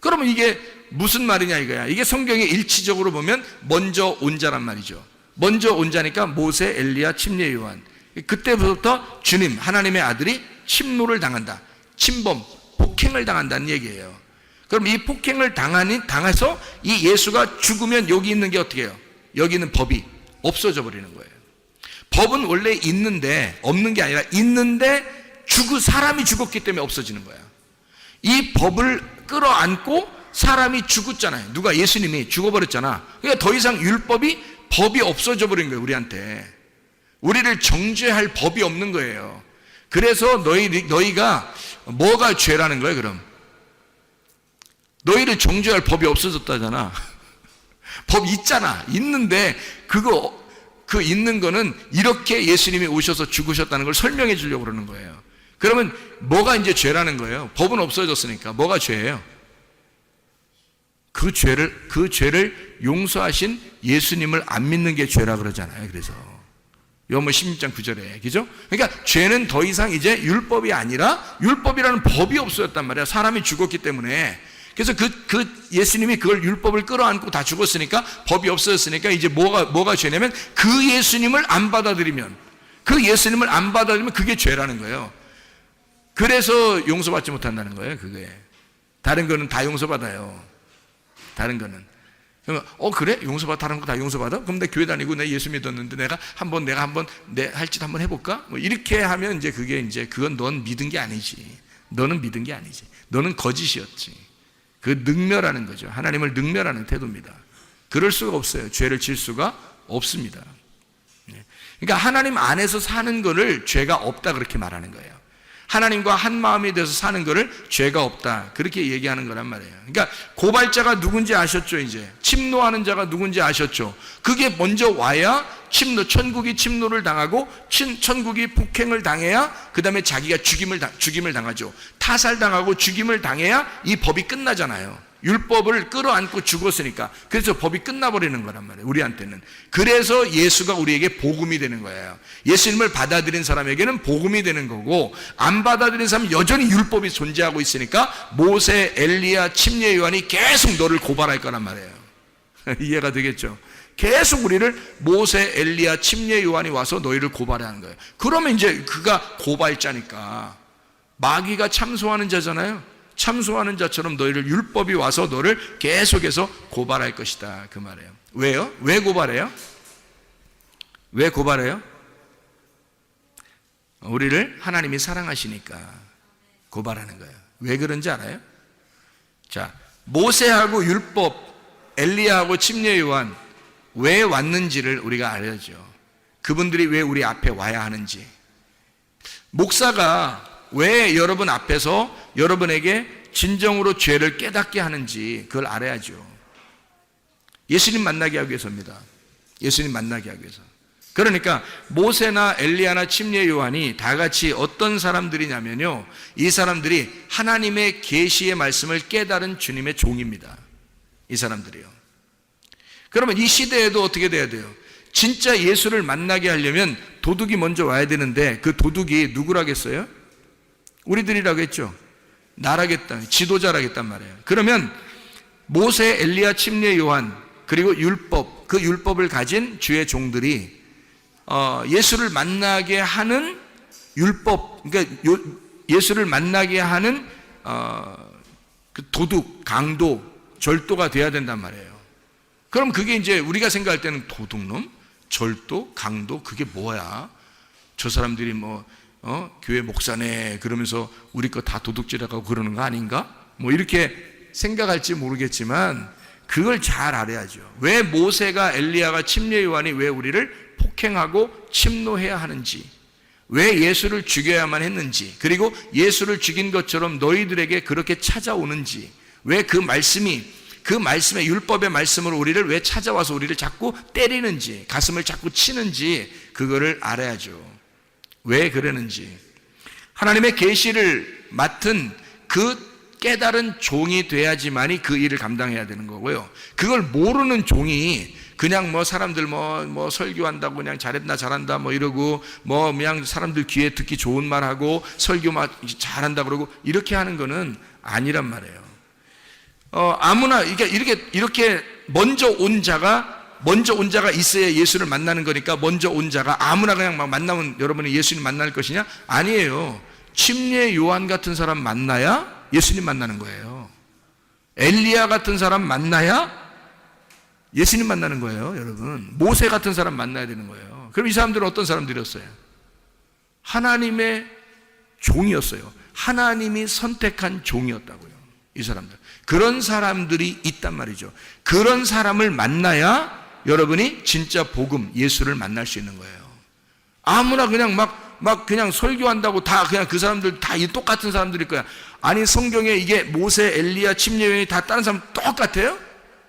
그러면 이게 무슨 말이냐 이거야. 이게 성경에 일치적으로 보면 먼저 온 자란 말이죠. 먼저 온 자니까 모세, 엘리야, 침례 요한. 그때부터 주님, 하나님의 아들이 침노를 당한다. 침범, 폭행을 당한다는 얘기예요. 그럼 이 폭행을 당해서 이 예수가 죽으면 여기 있는 게 어떻게 해요? 여기 있는 법이 없어져 버리는 거예요. 법은 원래 있는데, 없는 게 아니라 있는데 사람이 죽었기 때문에 없어지는 거야. 이 법을 끌어안고 사람이 죽었잖아요. 누가? 예수님이 죽어버렸잖아. 그러니까 더 이상 법이 없어져 버린 거예요. 우리한테. 우리를 정죄할 법이 없는 거예요. 그래서 너희가 뭐가 죄라는 거예요? 그럼 너희를 정죄할 법이 없어졌다잖아. 법 있잖아. 있는데 그 있는 거는 이렇게 예수님이 오셔서 죽으셨다는 걸 설명해 주려고 그러는 거예요. 그러면 뭐가 이제 죄라는 거예요? 법은 없어졌으니까 뭐가 죄예요? 그 죄를 용서하신 예수님을 안 믿는 게 죄라 그러잖아요. 그래서 요한복음 16장 9절에, 그죠? 그러니까 죄는 더 이상 이제 율법이 아니라 율법이라는 법이 없어졌단 말이야. 사람이 죽었기 때문에. 그래서 예수님이 그걸 율법을 끌어안고 다 죽었으니까, 법이 없어졌으니까 이제 뭐가 죄냐면 그 예수님을 안 받아들이면 그게 죄라는 거예요. 그래서 용서받지 못한다는 거예요. 그게. 다른 거는 다 용서받아요. 다른 거는. 그러면 그래? 다른 거 다 용서받아? 그럼 내 교회 다니고 내 예수 믿었는데 내가 한번 내 할 짓 한번 해볼까? 뭐 이렇게 하면 그건 넌 믿은 게 아니지. 너는 믿은 게 아니지. 너는 거짓이었지. 그 능멸하는 거죠. 하나님을 능멸하는 태도입니다. 그럴 수가 없어요. 죄를 질 수가 없습니다. 그러니까 하나님 안에서 사는 거를 죄가 없다 그렇게 말하는 거예요. 하나님과 한 마음이 돼서 사는 거를 죄가 없다 그렇게 얘기하는 거란 말이에요. 그러니까 고발자가 누군지 아셨죠? 이제 침노하는 자가 누군지 아셨죠? 그게 먼저 와야 천국이 침노를 당하고 천국이 폭행을 당해야 그 다음에 자기가 죽임을 당하죠. 타살당하고 죽임을 당해야 이 법이 끝나잖아요. 율법을 끌어안고 죽었으니까. 그래서 법이 끝나버리는 거란 말이에요. 우리한테는. 그래서 예수가 우리에게 복음이 되는 거예요. 예수님을 받아들인 사람에게는 복음이 되는 거고, 안 받아들인 사람은 여전히 율법이 존재하고 있으니까 모세, 엘리야, 침례 요한이 계속 너를 고발할 거란 말이에요. 이해가 되겠죠? 계속 우리를 모세, 엘리야, 침례 요한이 와서 너희를 고발하는 거예요. 그러면 이제 그가 고발자니까 마귀가 참소하는 자잖아요. 참소하는 자처럼 너희를 율법이 와서 너를 계속해서 고발할 것이다 그 말이에요. 왜요? 왜 고발해요? 왜 고발해요? 우리를 하나님이 사랑하시니까 고발하는 거예요. 왜 그런지 알아요? 자, 모세하고 율법, 엘리야하고 침례 요한 왜 왔는지를 우리가 알아야죠. 그분들이 왜 우리 앞에 와야 하는지. 목사가 왜 여러분 앞에서 여러분에게 진정으로 죄를 깨닫게 하는지 그걸 알아야죠. 예수님 만나게 하기 위해서입니다. 예수님 만나게 하기 위해서. 그러니까 모세나 엘리야나 침례 요한이 다 같이 어떤 사람들이냐면요, 이 사람들이 하나님의 계시의 말씀을 깨달은 주님의 종입니다. 이 사람들이요. 그러면 이 시대에도 어떻게 돼야 돼요? 진짜 예수를 만나게 하려면 도둑이 먼저 와야 되는데, 그 도둑이 누구라겠어요? 우리들이라고 했죠. 나라겠다, 지도자라겠단 말이에요. 그러면 모세, 엘리야, 침례 요한 그리고 율법, 그 율법을 가진 주의 종들이 예수를 만나게 하는 율법, 그러니까 예수를 만나게 하는 그 도둑, 강도, 절도가 돼야 된단 말이에요. 그럼 그게 이제 우리가 생각할 때는 도둑놈, 절도, 강도, 그게 뭐야? 저 사람들이 교회 목사네 그러면서 우리 거 다 도둑질하고 그러는 거 아닌가? 이렇게 생각할지 모르겠지만 그걸 잘 알아야죠. 왜 모세가, 엘리야가, 침례 요한이 왜 우리를 폭행하고 침노해야 하는지, 왜 예수를 죽여야만 했는지, 그리고 예수를 죽인 것처럼 너희들에게 그렇게 찾아오는지, 왜 그 말씀의 율법의 말씀으로 우리를 왜 찾아와서 우리를 자꾸 때리는지, 가슴을 자꾸 치는지 그거를 알아야죠. 왜 그러는지. 하나님의 계시를 맡은 그 깨달은 종이 돼야지만이 그 일을 감당해야 되는 거고요. 그걸 모르는 종이 그냥 뭐 사람들 뭐 설교한다고 그냥 잘한다 뭐 이러고 뭐 그냥 사람들 귀에 듣기 좋은 말 하고 설교 잘한다 그러고 이렇게 하는 거는 아니란 말이에요. 아무나 이렇게 먼저 온 자가 있어야 예수를 만나는 거니까 먼저 온 자가 아무나 그냥 막 만나면 여러분이 예수님 만날 것이냐? 아니에요. 침례 요한 같은 사람 만나야 예수님 만나는 거예요. 엘리야 같은 사람 만나야 예수님 만나는 거예요, 여러분. 모세 같은 사람 만나야 되는 거예요. 그럼 이 사람들은 어떤 사람들이었어요? 하나님의 종이었어요. 하나님이 선택한 종이었다고요, 이 사람들. 그런 사람들이 있단 말이죠. 그런 사람을 만나야 여러분이 진짜 복음, 예수를 만날 수 있는 거예요. 아무나 그냥 막 그냥 설교한다고 다 그냥 그 사람들 다 똑같은 사람들일 거야. 아니, 성경에 이게 모세, 엘리야, 침례요한이 다 다른 사람 똑같아요?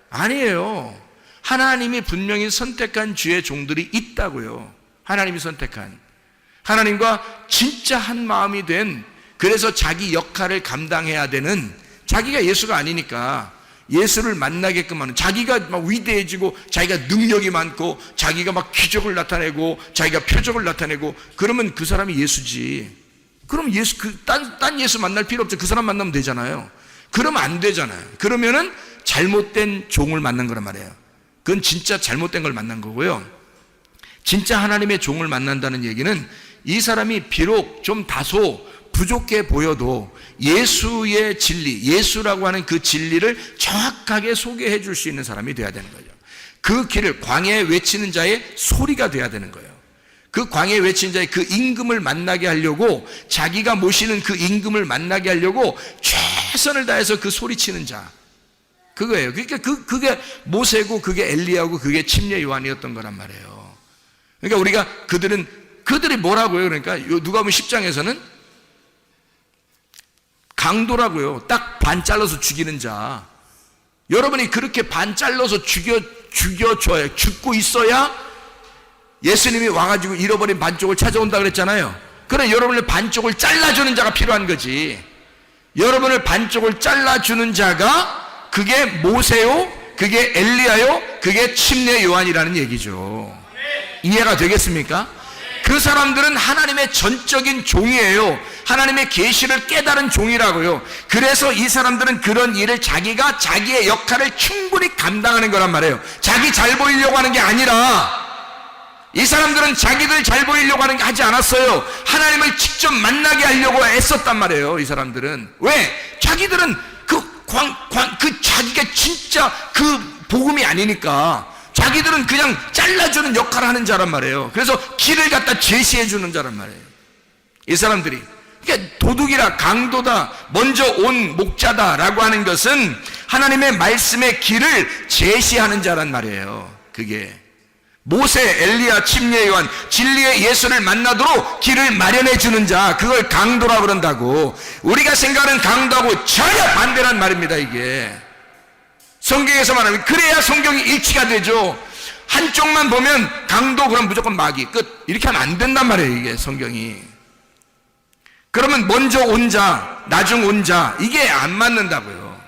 아니에요. 하나님이 분명히 선택한 주의 종들이 있다고요. 하나님이 선택한, 하나님과 진짜 한 마음이 된, 그래서 자기 역할을 감당해야 되는, 자기가 예수가 아니니까 예수를 만나게끔 하는, 자기가 막 위대해지고 자기가 능력이 많고 자기가 막 기적을 나타내고 자기가 표적을 나타내고 그러면 그 사람이 예수지. 그럼 예수, 딴 예수 만날 필요 없죠. 그 사람 만나면 되잖아요. 그러면 안 되잖아요. 그러면은 잘못된 종을 만난 거란 말이에요. 그건 진짜 잘못된 걸 만난 거고요. 진짜 하나님의 종을 만난다는 얘기는 이 사람이 비록 좀 다소 부족해 보여도 예수의 진리, 예수라고 하는 그 진리를 정확하게 소개해 줄 수 있는 사람이 돼야 되는 거죠. 그 길을, 광야에 외치는 자의 소리가 돼야 되는 거예요. 그 광야에 외치는 자의 그 임금을 만나게 하려고, 자기가 모시는 그 임금을 만나게 하려고 최선을 다해서 그 소리치는 자, 그거예요. 그러니까 그게 모세고 그게 엘리야고 그게 침례 요한이었던 거란 말이에요. 그러니까 우리가 그들이 뭐라고요? 그러니까 누가복음 10장에서는 강도라고요. 딱 반 잘라서 죽이는 자. 여러분이 그렇게 반 잘라서 죽여줘야, 죽고 있어야 예수님이 와가지고 잃어버린 반쪽을 찾아온다 그랬잖아요. 그래, 여러분의 반쪽을 잘라주는 자가 필요한 거지. 여러분을 반쪽을 잘라주는 자가 그게 모세요, 그게 엘리야요, 그게 침례 요한이라는 얘기죠. 이해가 되겠습니까? 그 사람들은 하나님의 전적인 종이에요. 하나님의 계시를 깨달은 종이라고요. 그래서 이 사람들은 그런 일을 자기가 자기의 역할을 충분히 감당하는 거란 말이에요. 자기 잘 보이려고 하는 게 아니라, 이 사람들은 자기들 잘 보이려고 하는 게 하지 않았어요. 하나님을 직접 만나게 하려고 애썼단 말이에요. 이 사람들은. 왜? 자기들은 자기가 진짜 그 복음이 아니니까 자기들은 그냥 잘라주는 역할을 하는 자란 말이에요. 그래서 길을 갖다 제시해주는 자란 말이에요, 이 사람들이. 그러니까 도둑이라, 강도다, 먼저 온 목자다라고 하는 것은 하나님의 말씀의 길을 제시하는 자란 말이에요. 그게 모세, 엘리야, 침례 요한, 진리의 예수를 만나도록 길을 마련해 주는 자, 그걸 강도라고 그런다고. 우리가 생각하는 강도하고 전혀 반대란 말입니다. 이게 성경에서 말하면, 그래야 성경이 일치가 되죠. 한쪽만 보면 강도, 그럼 무조건 마귀, 끝, 이렇게 하면 안 된단 말이에요, 이게 성경이. 그러면 먼저 온 자, 나중 온 자, 이게 안 맞는다고요.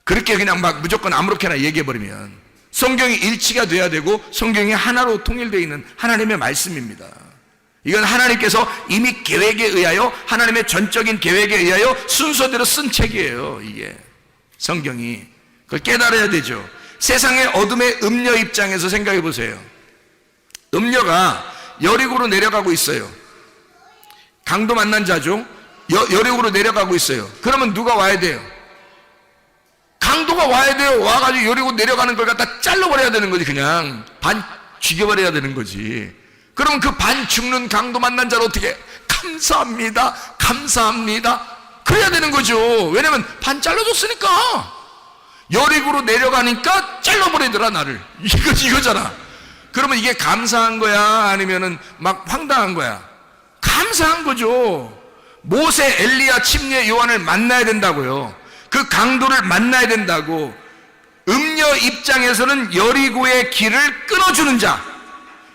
그렇게 그냥 막 무조건 아무렇게나 얘기해버리면. 성경이 일치가 돼야 되고 성경이 하나로 통일되어 있는 하나님의 말씀입니다. 이건 하나님께서 이미 계획에 의하여, 하나님의 전적인 계획에 의하여 순서대로 쓴 책이에요. 이게 성경이. 그걸 깨달아야 되죠. 세상의 어둠의 음녀 입장에서 생각해 보세요. 음녀가 여리고로 내려가고 있어요. 강도 만난 자죠. 여리고로 내려가고 있어요. 그러면 누가 와야 돼요? 강도가 와야 돼요. 와가지고 여리고 내려가는 걸 갖다 잘라버려야 되는 거지. 그냥 반 죽여버려야 되는 거지. 그럼 그 반 죽는 강도 만난 자를 어떻게? 감사합니다, 감사합니다, 그래야 되는 거죠. 왜냐면 반 잘라줬으니까. 여리고로 내려가니까 잘라버리더라, 나를. 이거잖아. 그러면 이게 감사한 거야, 아니면은 막 황당한 거야? 감사한 거죠. 모세, 엘리야, 침례 요한을 만나야 된다고요. 그 강도를 만나야 된다고. 음녀 입장에서는 여리고의 길을 끊어주는 자,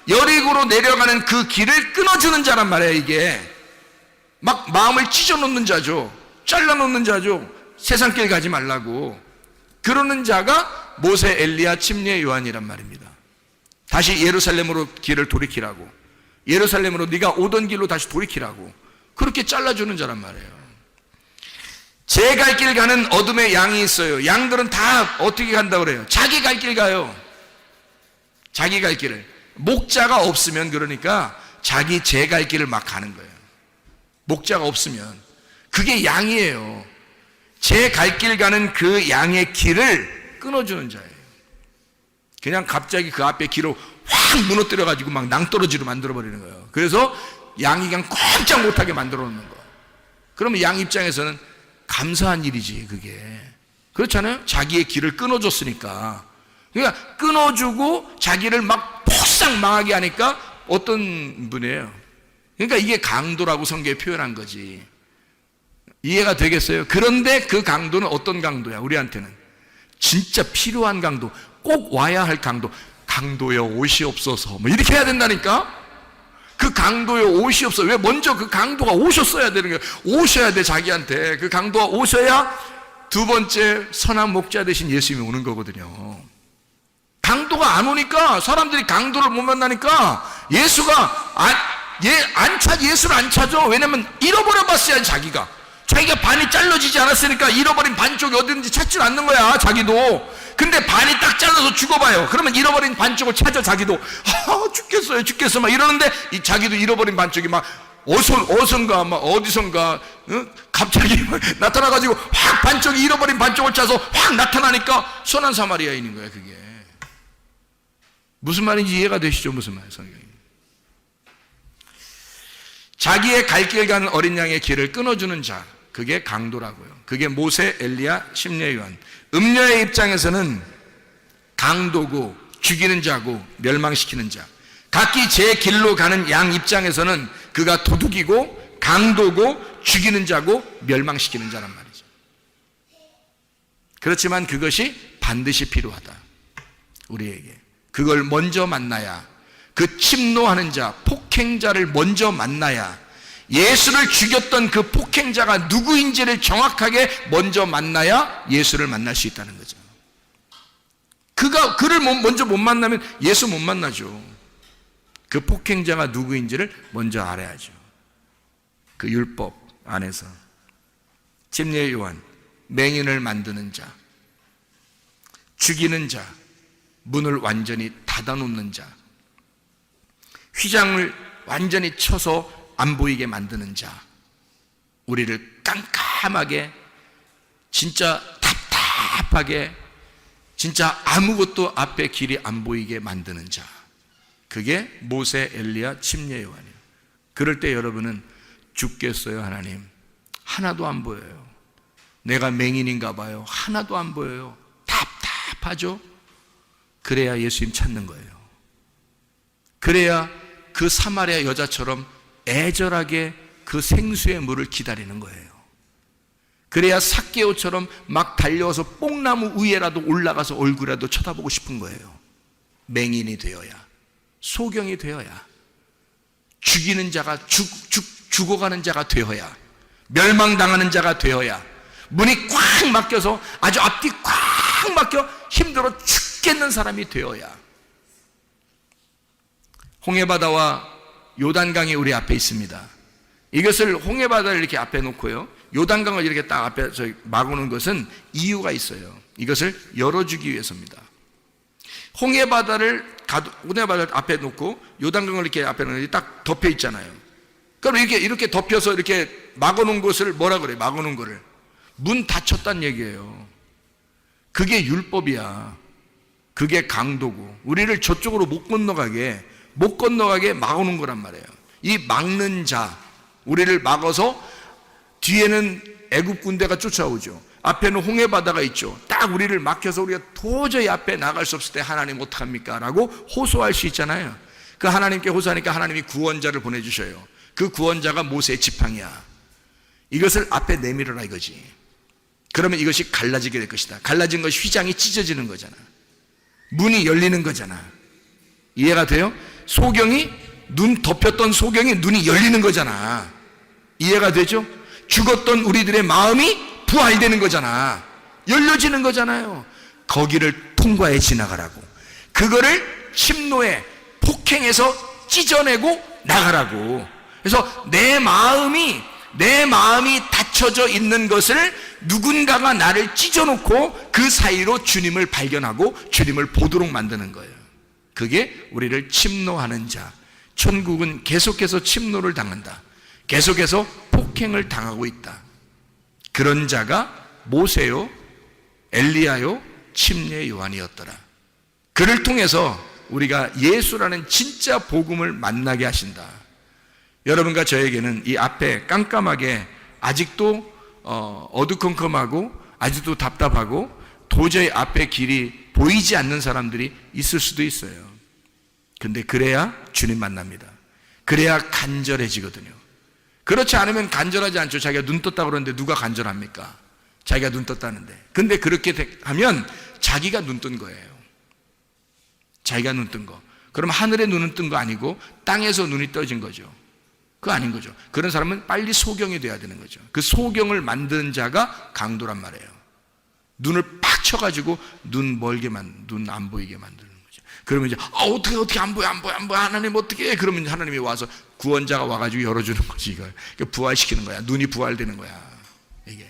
여리고로 내려가는 그 길을 끊어주는 자란 말이에요. 이게 막 마음을 찢어놓는 자죠. 잘라놓는 자죠. 세상 길 가지 말라고 그러는 자가 모세, 엘리야, 침례 요한이란 말입니다. 다시 예루살렘으로 길을 돌이키라고, 예루살렘으로 네가 오던 길로 다시 돌이키라고 그렇게 잘라주는 자란 말이에요. 제 갈 길 가는 어둠의 양이 있어요. 양들은 다 어떻게 간다고 그래요? 자기 갈 길 가요. 자기 갈 길을. 목자가 없으면 그러니까 자기 제 갈 길을 막 가는 거예요. 목자가 없으면 그게 양이에요. 제 갈 길 가는 그 양의 길을 끊어주는 자예요. 그냥 갑자기 그 앞에 길을 확 무너뜨려 가지고 막 낭떠러지로 만들어 버리는 거예요. 그래서 양이 그냥 꼼짝 못하게 만들어 놓는 거예요. 그러면 양 입장에서는 감사한 일이지 그게. 그렇잖아요. 자기의 길을 끊어줬으니까. 그러니까 끊어주고 자기를 막 폭삭 망하게 하니까 어떤 분이에요. 그러니까 이게 강도라고 성경에 표현한 거지. 이해가 되겠어요? 그런데 그 강도는 어떤 강도야? 우리한테는 진짜 필요한 강도, 꼭 와야 할 강도. 강도여 옷이 없어서 뭐 이렇게 해야 된다니까. 그 강도여 옷이 없어. 왜? 먼저 그 강도가 오셨어야 되는 거예요. 오셔야 돼. 자기한테 그 강도가 오셔야 두 번째 선한 목자 대신 예수님이 오는 거거든요. 강도가 안 오니까 사람들이 강도를 못 만나니까 예수가 예수를 안 찾아. 왜냐면 잃어버려 봤어요. 자기가 반이 잘라지지 않았으니까 잃어버린 반쪽이 어딘지 찾지 않는 거야 자기도. 근데 반이 딱 잘라서 죽어봐요. 그러면 잃어버린 반쪽을 찾아. 자기도 죽겠어 막 이러는데 자기도 잃어버린 반쪽이 막 어선가 막 어디선가 갑자기 나타나가지고 확 반쪽이 잃어버린 반쪽을 찾아서 확 나타나니까 선한 사마리아인인 거야. 그게 무슨 말인지 이해가 되시죠? 무슨 말이에요 성경이. 자기의 갈 길 가는 어린 양의 길을 끊어주는 자, 그게 강도라고요. 그게 모세, 엘리야, 침례 요한. 음녀의 입장에서는 강도고 죽이는 자고 멸망시키는 자. 각기 제 길로 가는 양 입장에서는 그가 도둑이고 강도고 죽이는 자고 멸망시키는 자란 말이죠. 그렇지만 그것이 반드시 필요하다. 우리에게 그걸 먼저 만나야, 그 침노하는 자, 폭행자를 먼저 만나야, 예수를 죽였던 그 폭행자가 누구인지를 정확하게 먼저 만나야 예수를 만날 수 있다는 거죠. 그를 먼저 못 만나면 예수 못 만나죠. 그 폭행자가 누구인지를 먼저 알아야죠. 그 율법 안에서. 침례 요한, 맹인을 만드는 자, 죽이는 자, 문을 완전히 닫아놓는 자, 휘장을 완전히 쳐서 안 보이게 만드는 자, 우리를 깜깜하게 진짜 답답하게 진짜 아무것도 앞에 길이 안 보이게 만드는 자, 그게 모세, 엘리야, 침례 요한이에요. 그럴 때 여러분은 죽겠어요 하나님? 하나도 안 보여요. 내가 맹인인가 봐요. 하나도 안 보여요. 답답하죠? 그래야 예수님 찾는 거예요. 그래야 그 사마리아 여자처럼 애절하게 그 생수의 물을 기다리는 거예요. 그래야 삭개오처럼 막 달려와서 뽕나무 위에라도 올라가서 얼굴이라도 쳐다보고 싶은 거예요. 맹인이 되어야, 소경이 되어야, 죽이는 자가 죽어가는 자가 되어야, 멸망당하는 자가 되어야, 문이 꽉 막혀서 아주 앞뒤 꽉 막혀 힘들어 죽겠는 사람이 되어야. 홍해바다와 요단강이 우리 앞에 있습니다. 이것을 홍해바다를 이렇게 앞에 놓고요, 요단강을 이렇게 딱 앞에 막아놓은 것은 이유가 있어요. 이것을 열어주기 위해서입니다. 홍해바다를 앞에 놓고 요단강을 이렇게 앞에 놓으면 딱 덮여 있잖아요. 그럼 이렇게 덮여서 이렇게 막아놓은 것을 뭐라 그래요? 막아놓은 거를 문 닫혔다는 얘기예요. 그게 율법이야. 그게 강도고, 우리를 저쪽으로 못 건너가게 막아놓은 거란 말이에요. 이 막는 자, 우리를 막아서 뒤에는 애굽 군대가 쫓아오죠. 앞에는 홍해바다가 있죠. 딱 우리를 막혀서 우리가 도저히 앞에 나갈 수 없을 때 하나님 어떡합니까? 라고 호소할 수 있잖아요. 그 하나님께 호소하니까 하나님이 구원자를 보내주셔요. 그 구원자가 모세의 지팡이야. 이것을 앞에 내밀어라 이거지. 그러면 이것이 갈라지게 될 것이다. 갈라진 것이 휘장이 찢어지는 거잖아. 문이 열리는 거잖아. 이해가 돼요? 소경이, 눈 덮였던 소경이 눈이 열리는 거잖아. 이해가 되죠? 죽었던 우리들의 마음이 부활되는 거잖아. 열려지는 거잖아요. 거기를 통과해 지나가라고. 그거를 침노에 폭행해서 찢어내고 나가라고. 그래서 내 마음이 닫혀져 있는 것을 누군가가 나를 찢어놓고 그 사이로 주님을 발견하고 주님을 보도록 만드는 거예요. 그게 우리를 침노하는 자. 천국은 계속해서 침노를 당한다. 계속해서 폭행을 당하고 있다. 그런 자가 모세요, 엘리야요, 침례 요한이었더라. 그를 통해서 우리가 예수라는 진짜 복음을 만나게 하신다. 여러분과 저에게는 이 앞에 깜깜하게 아직도 어두컴컴하고 아직도 답답하고 도저히 앞에 길이 보이지 않는 사람들이 있을 수도 있어요. 근데 그래야 주님 만납니다. 그래야 간절해지거든요. 그렇지 않으면 간절하지 않죠. 자기가 눈 떴다고 그러는데 누가 간절합니까? 자기가 눈 떴다는데. 근데 그렇게 하면 자기가 눈 뜬 거예요. 자기가 눈 뜬 거. 그럼 하늘에 눈은 뜬 거 아니고 땅에서 눈이 떠진 거죠. 그거 아닌 거죠. 그런 사람은 빨리 소경이 돼야 되는 거죠. 그 소경을 만든 자가 강도란 말이에요. 눈을 팍 쳐가지고 눈 안 보이게 만드는 거죠. 그러면 이제 어떻게 안 보여 하나님 어떻게 해? 그러면 하나님이 와서 구원자가 와가지고 열어주는 거지. 이걸 부활시키는 거야. 눈이 부활되는 거야. 이게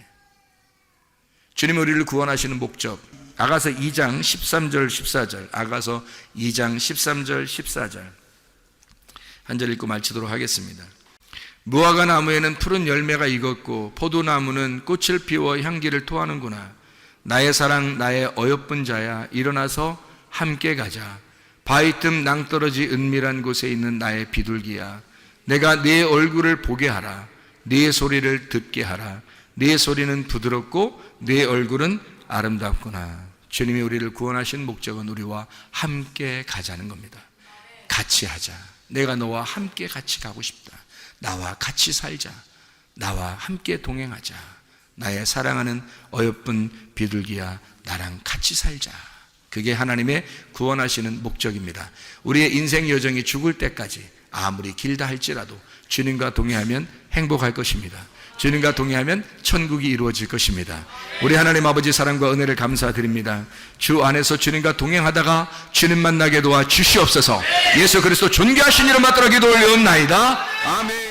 주님이 우리를 구원하시는 목적. 아가서 2장 13절 14절. 아가서 2장 13절 14절 한 절 읽고 마치도록 하겠습니다. 무화과 나무에는 푸른 열매가 익었고 포도나무는 꽃을 피워 향기를 토하는구나. 나의 사랑 나의 어여쁜 자야, 일어나서 함께 가자. 바위 틈 낭떠러지 은밀한 곳에 있는 나의 비둘기야, 내가 네 얼굴을 보게 하라. 네 소리를 듣게 하라. 네 소리는 부드럽고 네 얼굴은 아름답구나. 주님이 우리를 구원하신 목적은 우리와 함께 가자는 겁니다. 같이 하자. 내가 너와 함께 같이 가고 싶다. 나와 같이 살자. 나와 함께 동행하자. 나의 사랑하는 어여쁜 비둘기야, 나랑 같이 살자. 그게 하나님의 구원하시는 목적입니다. 우리의 인생 여정이 죽을 때까지 아무리 길다 할지라도 주님과 동행하면 행복할 것입니다. 주님과 동행하면 천국이 이루어질 것입니다. 우리 하나님 아버지 사랑과 은혜를 감사드립니다. 주 안에서 주님과 동행하다가 주님 만나게 도와 주시옵소서. 예수 그리스도 존귀하신 이름 받들어 기도 올려옵나이다. 아멘.